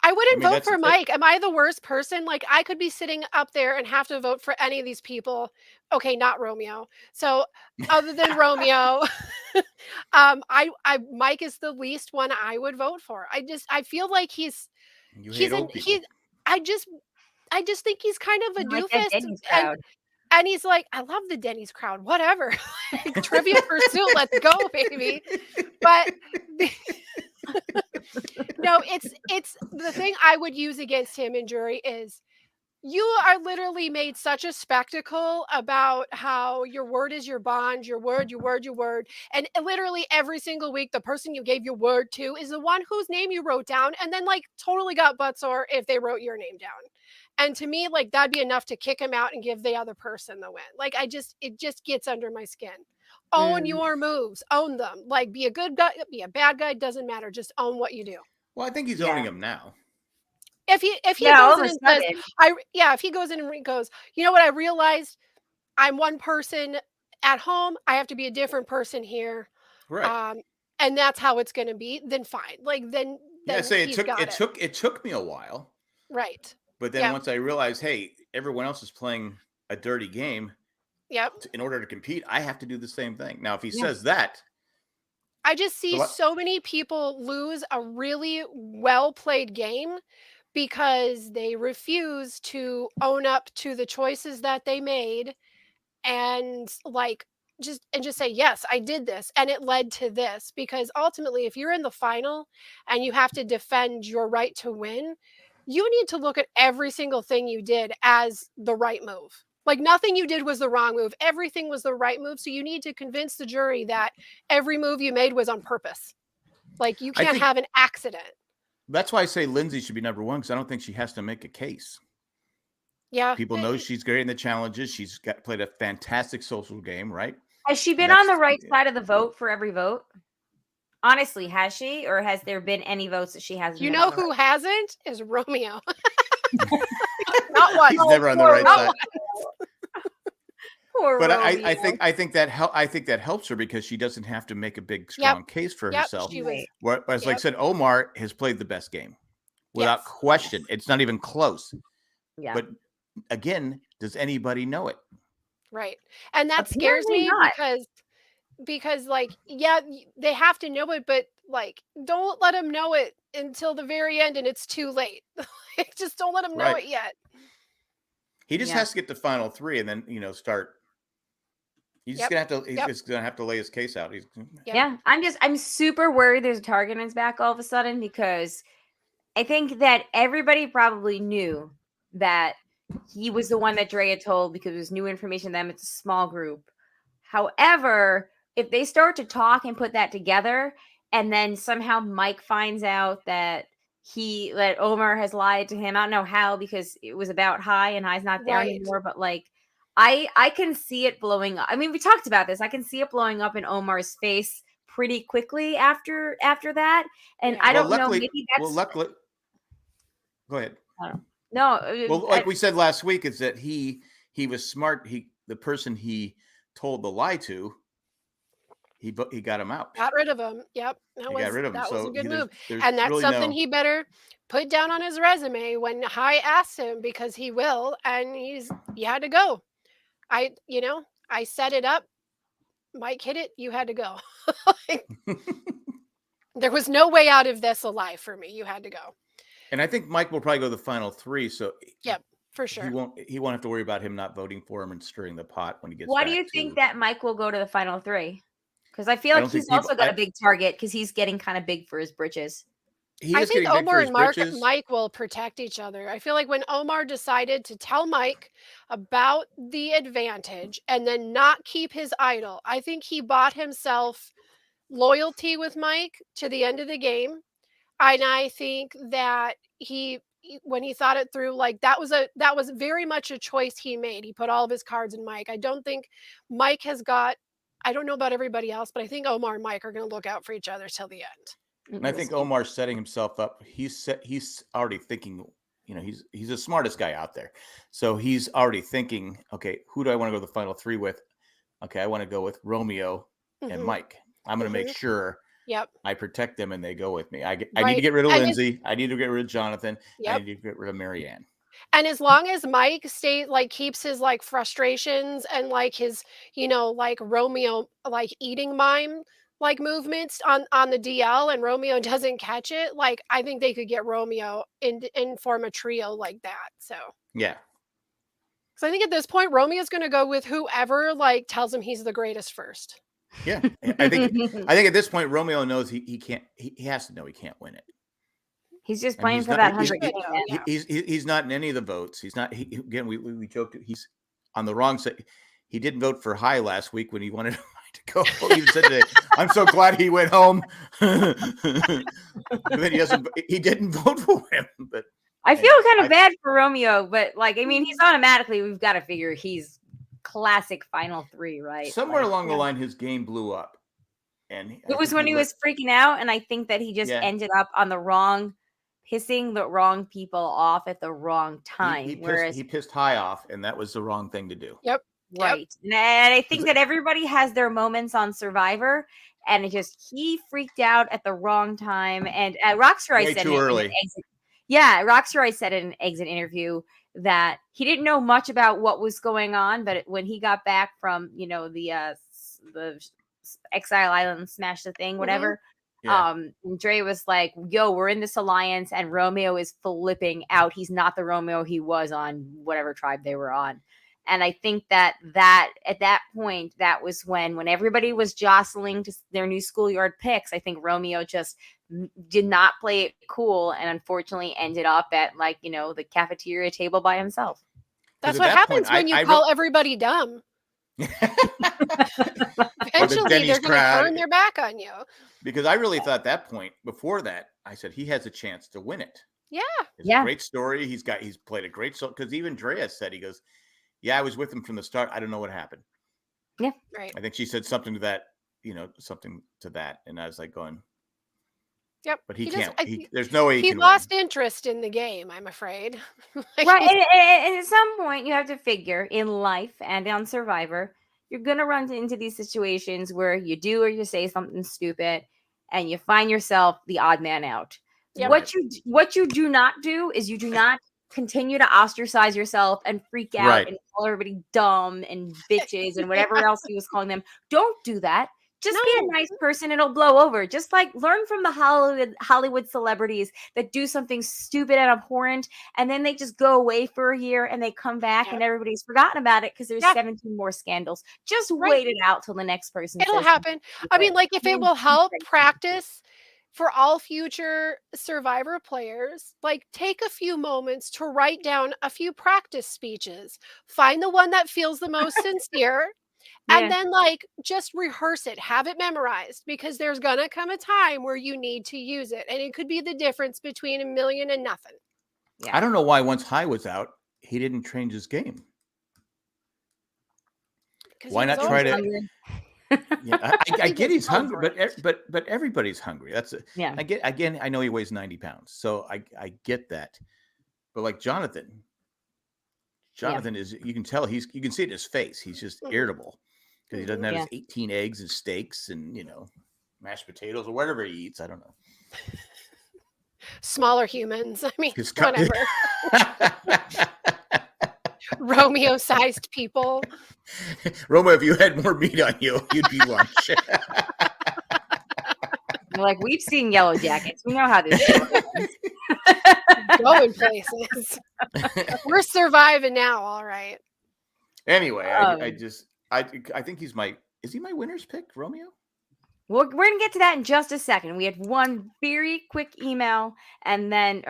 I wouldn't vote for Mike. Am I the worst person? Like, I could be sitting up there and have to vote for any of these people. Okay, not Romeo. So other than Romeo, Mike is the least one I would vote for. I feel like I just think he's kind of a doofus. And he's like, I love the Denny's crowd, whatever. Trivia Pursuit, let's go, baby. But no, it's the thing I would use against him in jury is you are literally made such a spectacle about how your word is your bond, your word. And literally every single week, the person you gave your word to is the one whose name you wrote down and then like totally got buttsore if they wrote your name down. And to me, like, that'd be enough to kick him out and give the other person the win. Like, it just gets under my skin. Own your moves, own them. Like, be a good guy, be a bad guy, doesn't matter. Just own what you do. Well, I think he's owning them now. If he goes in and says, if he goes in and goes, you know what, I realized I'm one person at home. I have to be a different person here. Right. And that's how it's going to be. Then fine. Like, then it took me a while. Right. But then once I realized, hey, everyone else is playing a dirty game. Yep. In order to compete, I have to do the same thing. Now, if he says that. I just see so many people lose a really well-played game because they refuse to own up to the choices that they made and just say, yes, I did this and it led to this. Because ultimately, if you're in the final and you have to defend your right to win, you need to look at every single thing you did as the right move. Like nothing you did was the wrong move. Everything was the right move. So you need to convince the jury that every move you made was on purpose. Like you can't have an accident. That's why I say Lindsay should be number one, because I don't think she has to make a case. Yeah. People know she's great in the challenges. She's played a fantastic social game, right? Has she been on the right side of the vote for every vote? Honestly, has she? Or has there been any votes that she hasn't? You know who hasn't? Is Romeo. Not one. He's never on the right side. Poor but Romeo. I think that helps her, because she doesn't have to make a big strong case for herself. Whereas, like I said, Omar has played the best game without question. It's not even close. Yeah. But again, does anybody know it? Right. And that scares me because like, yeah, they have to know it, but like, don't let them know it until the very end and it's too late. Just don't let them know it yet. He just has to get the final three and then, start. He's just gonna have to lay his case out. I'm super worried there's a target in his back all of a sudden, because I think that everybody probably knew that he was the one that Drea told, because it was new information to them. It's a small group. However, if they start to talk and put that together, and then somehow Mike finds out that Omar has lied to him, I don't know how, because it was about Hai and Hai's not there anymore, but like, I can see it blowing up. I mean, we talked about this. I can see it blowing up in Omar's face pretty quickly after that. And I don't know. Maybe that's luckily. Go ahead. I don't know. No. Well, like we said last week, is that he was smart. The person he told the lie to, he got him out. Got rid of him. Yep. That was a good move. And that's really something he better put down on his resume when Hai asked him, because he will, and he had to go. I set it up. Mike hit it. You had to go. There was no way out of this alive for me. You had to go. And I think Mike will probably go the final three. So for sure. He won't have to worry about him not voting for him and stirring the pot when he gets. Why do you think that Mike will go to the final three? Because I feel like he's also got a big target, because he's getting kind of big for his britches. I think Omar and Mike will protect each other. I feel like when Omar decided to tell Mike about the advantage and then not keep his idol, I think he bought himself loyalty with Mike to the end of the game. And I think that when he thought it through, like that was very much a choice he made. He put all of his cards in Mike. I don't think Mike has got, I don't know about everybody else, but I think Omar and Mike are going to look out for each other till the end. And I think Omar's setting himself up. He's already thinking, he's the smartest guy out there. So he's already thinking, okay, who do I want to go to the final three with? Okay, I want to go with Romeo and Mike. I'm going to make sure I protect them and they go with me. I need to get rid of Lindsay. I need to get rid of Jonathan. I need to get rid of Marianne. And as long as Mike keeps his like frustrations and like his, like Romeo, like eating mime, like movements on the DL, and Romeo doesn't catch it, like I think they could get Romeo and form a trio like that. So yeah. So I think at this point Romeo's going to go with whoever like tells him he's the greatest first. Yeah. I think at this point Romeo knows he can't, he has to know he can't win it. He's just playing for that 100. He's not in any of the votes. He's not. Again, we joked. He's on the wrong side. He didn't vote for Hai last week when he wanted to go. He even said today, "I'm so glad he went home." But then he didn't vote for him. But I feel kind of bad for Romeo. But like, I mean, he's automatically. We've got to figure he's classic final three, right? Somewhere along the line, his game blew up, and it was when he was freaking out, and I think that he just ended up on the wrong. Pissing the wrong people off at the wrong time. He pissed Hai off, and that was the wrong thing to do. Yep. Right. And I think that everybody has their moments on Survivor, and he freaked out at the wrong time. And Roxroy said too early. Roxroy said in an exit interview that he didn't know much about what was going on, but when he got back from the Exile Island, smash the thing, whatever. Yeah. Dre was like, yo, we're in this alliance, and Romeo is flipping out. He's not the Romeo he was on whatever tribe they were on. And I think that at that point, that was when everybody was jostling to their new schoolyard picks. I think Romeo just did not play it cool, and unfortunately ended up at the cafeteria table by himself. That's what happens when you call everybody dumb. Eventually, they're going to turn their back on you. Because I really thought that point before that, I said he has a chance to win it. Yeah, it's a great story. He's played a great song. Because even Drea said, he goes, "Yeah, I was with him from the start. I don't know what happened." Yeah, right. I think she said something to that. Something to that, and I was like going, "Yep." But he can't. There's no way he can lost win. interest in the game. I'm afraid. Right, and at some point, you have to figure in life and on Survivor, you're gonna run into these situations where you do or you say something stupid, and you find yourself the odd man out. Yep. What you do not do is you do not continue to ostracize yourself and freak out and call everybody dumb and bitches and whatever else he was calling them. Don't do that. Just be a nice person. It'll blow over. Just like learn from the Hollywood celebrities that do something stupid and abhorrent, and then they just go away for a year and they come back and everybody's forgotten about it because there's 17 more scandals. Just wait it out till the next person. It'll happen. I mean, like if it will help practice for all future Survivor players, like take a few moments to write down a few practice speeches. Find the one that feels the most sincere. And then just rehearse it, have it memorized, because there's going to come a time where you need to use it. And it could be the difference between a million and nothing. Yeah. I don't know why once High was out, he didn't change his game. Why not try to? Yeah, I get he's hungry, but everybody's hungry. That's I get. Again, I know he weighs 90 pounds, so I get that. But like Jonathan is. You can tell you can see it in his face. He's just irritable because he doesn't have his 18 eggs and steaks and mashed potatoes or whatever he eats. I don't know. Smaller humans. I mean, whatever. Romeo-sized people. Romeo, if you had more meat on you, you'd be lunch. Like, we've seen Yellow Jackets. We know how this goes. Going places. We're surviving now, all right. Anyway, I think is he my winner's pick, Romeo? Well, we're going to get to that in just a second. We had one very quick email and then,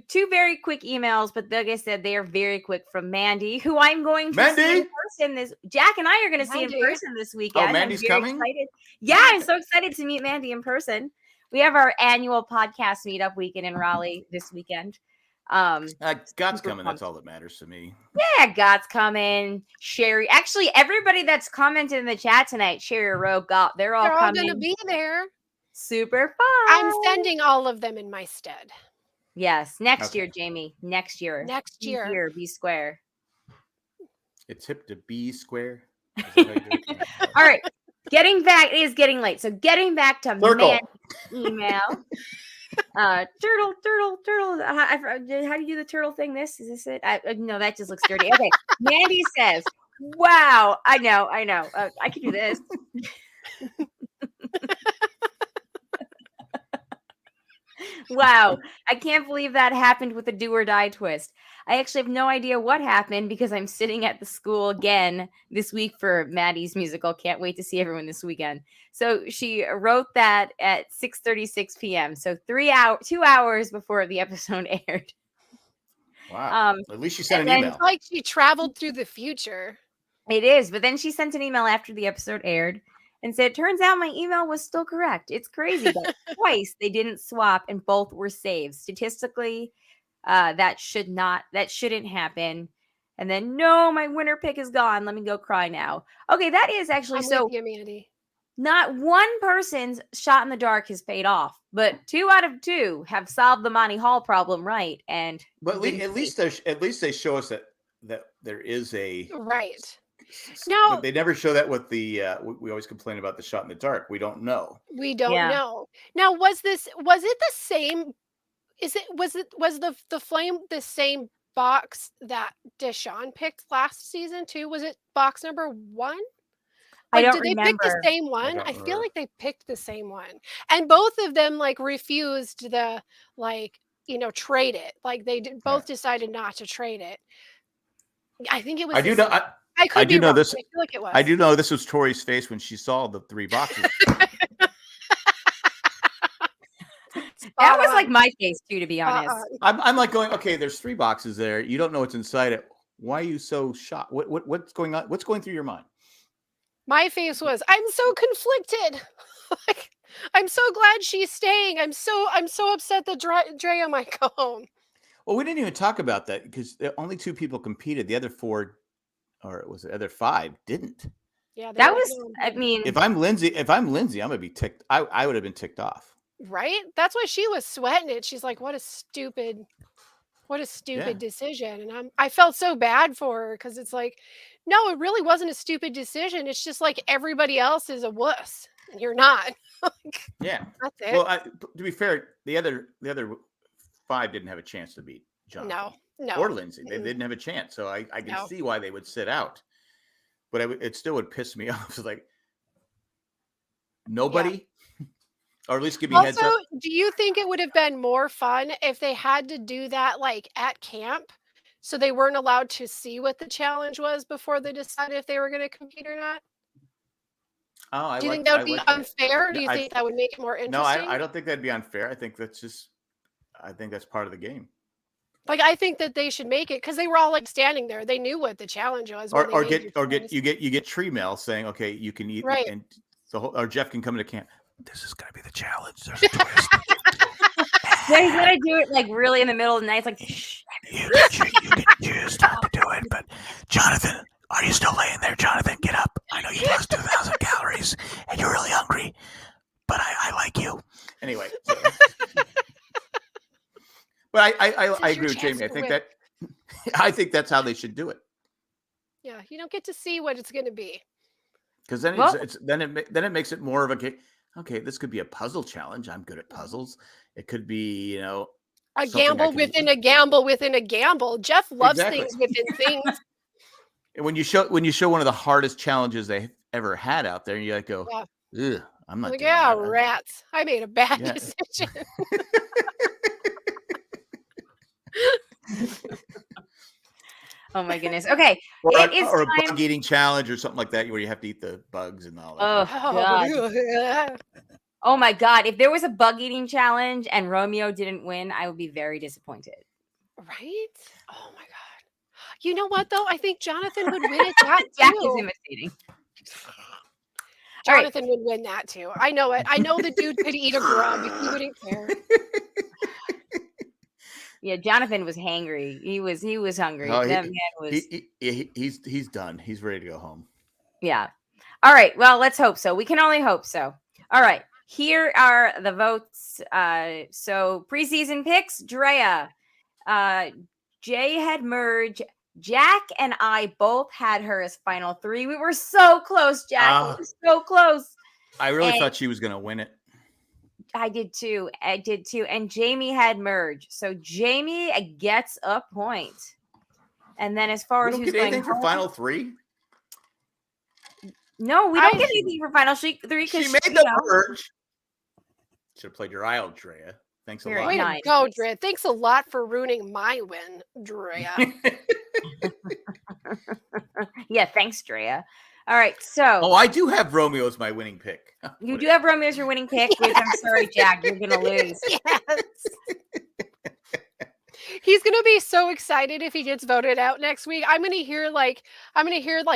two very quick emails, but like I said, they are very quick from Mandy, who I'm going to see in person Jack and I are going to see in person this weekend. Oh, Mandy's coming? Excited. Yeah, I'm so excited to meet Mandy in person. We have our annual podcast meetup weekend in Raleigh this weekend. God's coming. That's all that matters to me. Yeah, God's coming. Sherry, actually, everybody that's commented in the chat tonight, Sherry Rowe, they're all coming. Going to be there. Super fun. I'm sending all of them in my stead. Yes, next year, Jamie. Next year. B square. It's hip to B square. All right. It is getting late. So getting back to Mandy's email. Turtle. How do you do the turtle thing? Is this it? No, that just looks dirty. Okay. Mandy says, wow, I know. I can do this. Wow. I can't believe that happened with a do or die twist. I actually have no idea what happened because I'm sitting at the school again this week for Maddie's musical. Can't wait to see everyone this weekend. So she wrote that at 6:36 p.m. So 2 hours before the episode aired. Wow. At least she sent an email. It's like she traveled through the future. It is. But then she sent an email after the episode aired and said, turns out my email was still correct. It's crazy. But twice they didn't swap and both were saved. Statistically, that shouldn't happen. And then, no, my winner pick is gone. Let me go cry now. Okay, that is actually with you, Mandy. Not one person's shot in the dark has paid off, but 2 out of 2 have solved the Monty Hall problem right. But at least they show us that there is a right. No, but they never show that with the. We always complain about the shot in the dark. We don't know. We don't know. Now, was it the same? Was the flame the same box that Deshaun picked last season too? Was it box number 1? I don't did remember. They pick the same one? I feel like they picked the same one, and both of them refused the trade it. They both decided not to trade it. I think it was. I do know. I do know this. I feel like it was. I do know this was Tori's face when she saw the 3 boxes. That was like my face too, to be honest. I'm like going, okay, there's 3 boxes there. You don't know what's inside it. Why are you so shocked? What's going on? What's going through your mind? My face was, I'm so conflicted. Like, I'm so glad she's staying. I'm so upset that Drea might go home. Well, we didn't even talk about that because only 2 people competed. The other 4, or was it other 5, didn't. Yeah, that was. I mean, if I'm Lindsay, I'm gonna be ticked. I would have been ticked off. Right? That's why she was sweating it. She's like, what a stupid decision. And I felt so bad for her because it's like, no, it really wasn't a stupid decision. It's just like everybody else is a wuss and you're not. Yeah. That's it. Well, to be fair, the other 5 didn't have a chance to beat Jonathan. No. Or Lindsay. They didn't have a chance. So I can see why they would sit out. But it still would piss me off. It's like, nobody? Yeah. Or at least give me heads up. Do you think it would have been more fun if they had to do that like at camp? So they weren't allowed to see what the challenge was before they decided if they were going to compete or not? Oh, do you think that would be unfair? Or do you think that would make it more interesting? No, I don't think that'd be unfair. I think that's part of the game. Like, I think that they should make it because they were all like standing there. They knew what the challenge was. You get tree mail saying, okay, you can eat, right? And or Jeff can come into camp. This is gonna be the challenge. There's a twist. Yeah, he's gonna do it like really in the middle of the night. It's like, shh. You can choose not to do it, but Jonathan, are you still laying there? Jonathan, get up. I know you lost 2,000 calories and you're really hungry, but I like you. Anyway. So. But I agree with Jamie. I think that's how they should do it. Yeah, you don't get to see what it's going to be. Because then it makes it more of a okay. This could be a puzzle challenge. I'm good at puzzles. It could be a gamble within a gamble within a gamble. Jeff loves things within things. And when you show one of the hardest challenges they ever had out there, and you like go, ugh, I'm not. Like, rats! I made a bad decision. Oh my goodness. Okay. Or a bug eating challenge or something like that where you have to eat the bugs and all that. Oh, God. Oh my God. If there was a bug eating challenge and Romeo didn't win, I would be very disappointed. Right? Oh my God. You know what though? I think Jonathan would win it. Jack is imitating. Jonathan would win that too. I know it. I know the dude could eat a grub. He wouldn't care. Yeah, Jonathan was hangry. He was hungry. Oh, he's done. He's ready to go home. Yeah. All right. Well, let's hope so. We can only hope so. All right. Here are the votes. So preseason picks, Drea. Jay had Merge. Jack and I both had her as final 3. We were so close, Jack. We were so close. I really thought she was going to win it. I did too. And Jamie had Merge. So Jamie gets a point. And then as far as who's get anything for final 3? No, we don't get anything for final 3 because she made the Merge. Should have played your eye out, Drea. Thanks a lot. Way to go, Drea. Thanks a lot for ruining my win, Drea. Yeah, thanks, Drea. All right, so. I do have Romeo as my winning pick. You do have Romeo as your winning pick, which I'm sorry, Jack, you're going to lose. Yes. He's going to be so excited if he gets voted out next week. I'm going to hear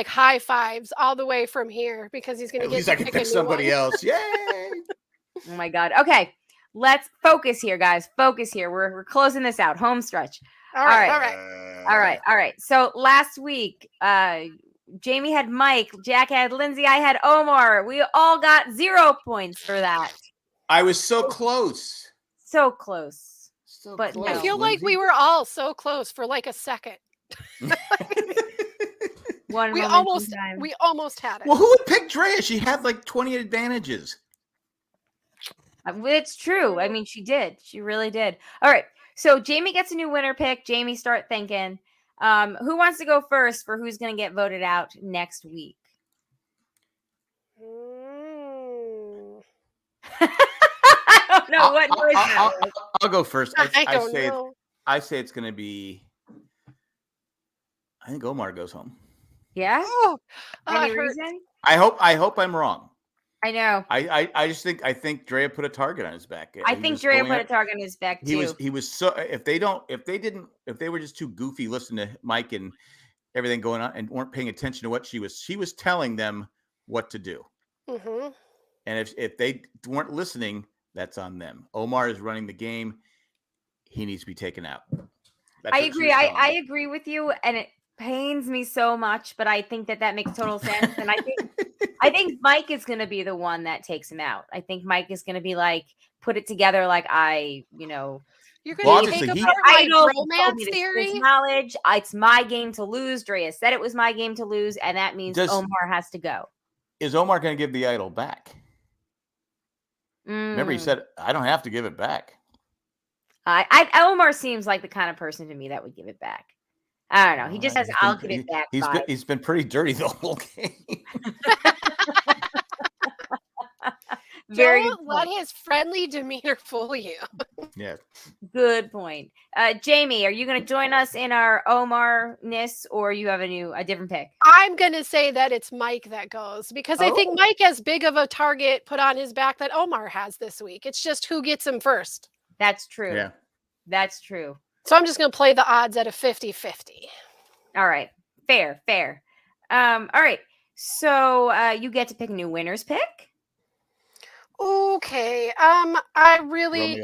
high fives all the way from here because he's going to get I can pick somebody else. Yay! Oh my God. Okay. Let's focus here, guys. Focus here. We're closing this out. Home stretch. All right. So last week, Jamie had Mike, Jack had Lindsay, I had Omar. We all got 0 points for that. I was so close. So close. But close, I feel Lindsay. Like we were all so close for like a second. We almost had it. Well, who would pick Drea? She had like 20 advantages. It's true. I mean, she did. She really did. All right. So Jamie gets a new winner pick. Jamie, start thinking. Who wants to go first for who's going to get voted out next week? I don't know what noise that was. I'll go first. I say it's going to be. I think Omar goes home. Yeah. Any reason? I hope I'm wrong. I know. I think Drea put a target on his back. I think Drea put a target on his back too. He was so if they were just too goofy listening to Mike and everything going on and weren't paying attention to what she was telling them what to do. Mm-hmm. And if they weren't listening, that's on them. Omar is running the game. He needs to be taken out. I agree. I agree with you, and it pains me so much, but I think that makes total sense. And I think Mike is going to be the one that takes him out. I think Mike is going to be like, put it together, like You're going to take apart my romance theory. Knowledge. It's my game to lose. Drea said it was my game to lose, and that means Omar has to go. Is Omar going to give the idol back? Remember, he said, "I don't have to give it back." Omar seems like the kind of person to me that would give it back. I don't know. He just says, "I'll give it back." He's been pretty dirty the whole game. Don't let his friendly demeanor fool you. Yeah. Good point. Jamie, are you going to join us in our Omar-ness, or you have a different pick? I'm going to say that it's Mike that goes, because I think Mike has big of a target put on his back that Omar has this week. It's just who gets him first. That's true. Yeah. That's true. So I'm just going to play the odds at a 50-50. All right. Fair. All right. So you get to pick a new winner's pick. Okay. I really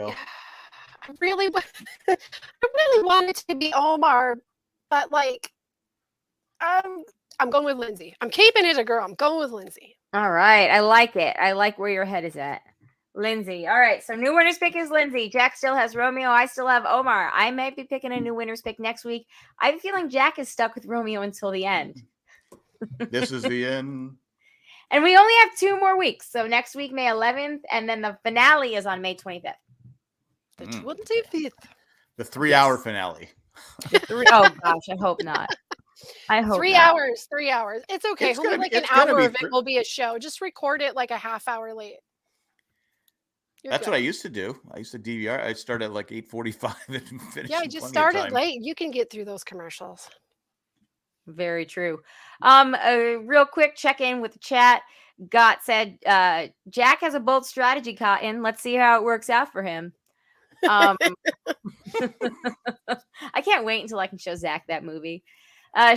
wanted to be Omar, but I'm going with Lindsay. I'm keeping it a girl. I'm going with Lindsay. All right. I like it. I like where your head is at. Lindsay. All right. So new winner's pick is Lindsay. Jack still has Romeo. I still have Omar. I might be picking a new winner's pick next week. I have a feeling Jack is stuck with Romeo until the end. This is the end. And we only have 2 more weeks. So next week, May 11th, and then the finale is on May 25th. The 25th. The 3-hour finale. Oh, gosh. I hope not. I hope 3 hours. 3 hours. It's okay. Only an hour of it will be a show. Just record it like a half hour late. That's what I used to do. I used to DVR. I started at like 8:45 and finished. Yeah, I just started late. You can get through those commercials. Very true. A real quick check-in with the chat. Gott said, Jack has a bold strategy, Cotton. Let's see how it works out for him. I can't wait until I can show Zach that movie.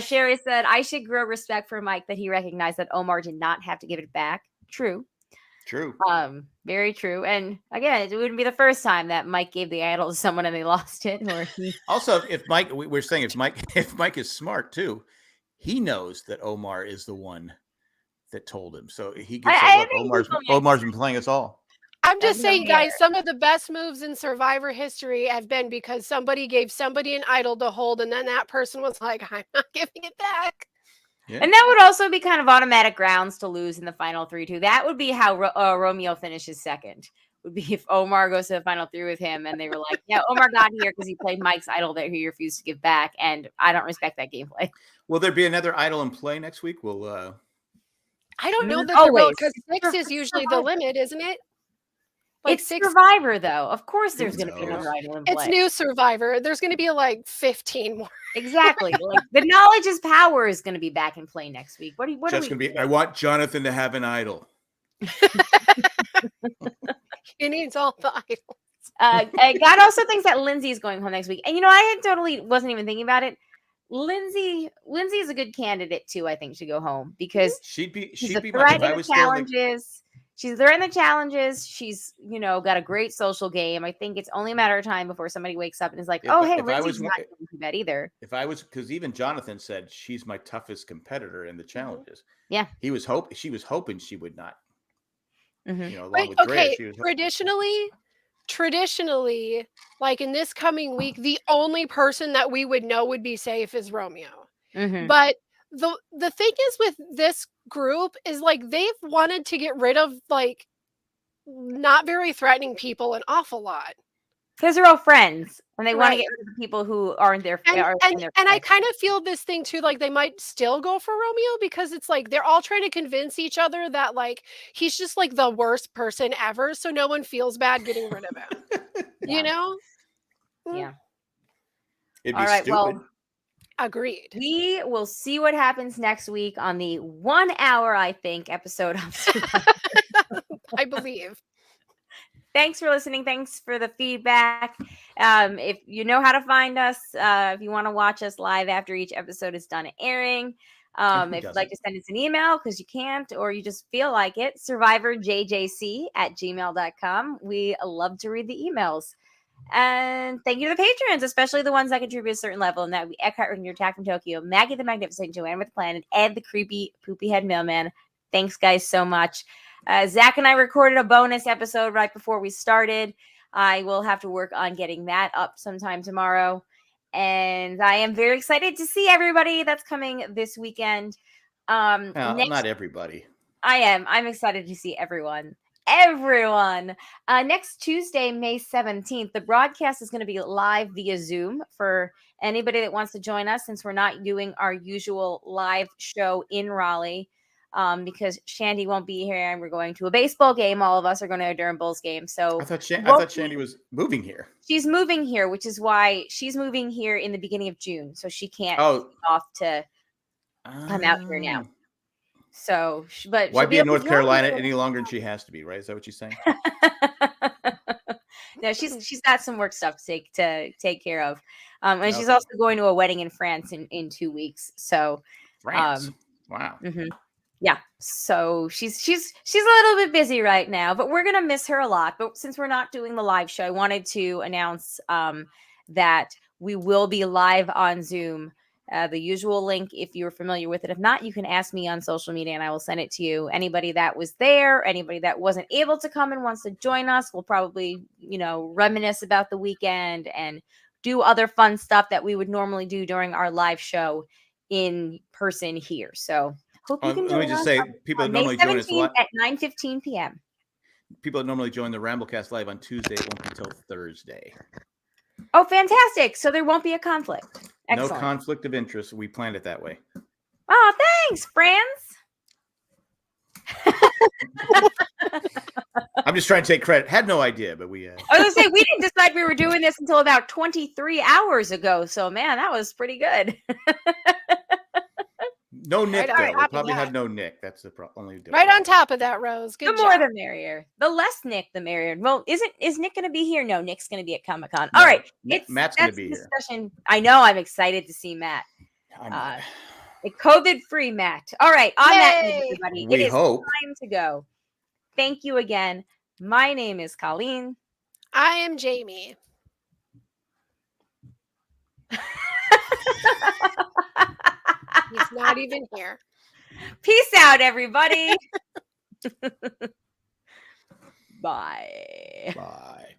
Sherry said, I should grow respect for Mike that he recognized that Omar did not have to give it back. True. Very true. And again, it wouldn't be the first time that Mike gave the idol to someone and they lost it. Or Also, if Mike is smart too, he knows that Omar is the one that told him. So he gets Omar's been playing us all. I'm just saying, guys, some of the best moves in Survivor history have been because somebody gave somebody an idol to hold, and then that person was like, I'm not giving it back. Yeah. And that would also be kind of automatic grounds to lose in the final 3 too. That would be how Romeo finishes second. Would be if Omar goes to the final 3 with him, and they were like, "Yeah, Omar got here because he played Mike's idol that he refused to give back," and I don't respect that gameplay. Will there be another idol in play next week? Will I don't know that there will, because 6 is usually the limit, isn't it? Like it's 6 Survivor, though. Of course, there's going to be another idol in play. It's new Survivor. There's going to be like 15 more. Exactly. Like the knowledge is power is going to be back in play next week. What are we going to be? I want Jonathan to have an idol. He needs all the idols. God also thinks that Lindsay is going home next week, and I had totally wasn't even thinking about it. Lindsay is a good candidate too. I think to go home because she'd be my challenges. She's learning the challenges. She's, got a great social game. I think it's only a matter of time before somebody wakes up and is like, Lindsay's not going to bed either. Because even Jonathan said she's my toughest competitor in the challenges. Yeah. She was hoping she would not. Mm-hmm. Traditionally, like in this coming week, the only person that we would know would be safe is Romeo. Mm-hmm. But the thing is with this group is like they've wanted to get rid of like not very threatening people an awful lot because they're all friends and they want to get rid of the people who aren't there. And I kind of feel this thing too, like they might still go for Romeo because it's like they're all trying to convince each other that like he's just like the worst person ever, so no one feels bad getting rid of him. Yeah. It'd be stupid. Well, agreed. We will see what happens next week on the 1 hour, I think, episode of Survivor. I believe. Thanks for listening. Thanks for the feedback. If you know how to find us, if you want to watch us live after each episode is done airing, if you'd like to send us an email because you can't or you just feel like it, survivorjjc@gmail.com. We love to read the emails. And thank you to the patrons, especially the ones that contribute a certain level. And that would be Eckhart Ranger, Attack from Tokyo, Maggie the Magnificent, Joanne with the Plan, and Ed the Creepy Poopy Head Mailman. Thanks, guys, so much. Zach and I recorded a bonus episode right before we started. I will have to work on getting that up sometime tomorrow. And I am very excited to see everybody that's coming this weekend. Not everybody. I am. I'm excited to see everyone. Next Tuesday, May 17th, the broadcast is going to be live via Zoom for anybody that wants to join us, since we're not doing our usual live show in Raleigh. Because Shandy won't be here and we're going to a baseball game. All of us are going to a Durham Bulls game. So I thought Shandy was moving here. She's moving here, which is why she's moving here in the beginning of June. So she can't off to come out here now. So, but why be in North Carolina any longer than she has to be, right? Is that what she's saying? No, she's got some work stuff to take care of. And she's also going to a wedding in France in 2 weeks. So France. Wow. Mm-hmm. Yeah, so she's a little bit busy right now, but we're gonna miss her a lot. But since we're not doing the live show, I wanted to announce that we will be live on Zoom. The usual link, if you're familiar with it. If not, you can ask me on social media and I will send it to you. Anybody that was there, anybody that wasn't able to come and wants to join us, we'll probably, reminisce about the weekend and do other fun stuff that we would normally do during our live show in person here. So hope you can join let me just say, people that normally join us at 9:15 p.m. People that normally join the Ramblecast live on Tuesday, it won't be until Thursday. Oh, fantastic. So there won't be a conflict. Excellent. No conflict of interest. We planned it that way. Oh, thanks, Franz. I'm just trying to take credit. Had no idea, but we... I was going to say, we didn't decide we were doing this until about 23 hours ago. So, man, that was pretty good. No Nick, though. We'll probably have no Nick. That's the only difference. Right on top of that, Rose. Good job. The more the merrier. The less Nick, the merrier. Well, is Nick going to be here? No, Nick's going to be at Comic-Con. All right. Matt's going to be here. I know. I'm excited to see Matt. A COVID-free Matt. All right. On that note, everybody, it is time to go. Thank you again. My name is Colleen. I am Jamie. He's not even here. Peace out, everybody. Bye. Bye.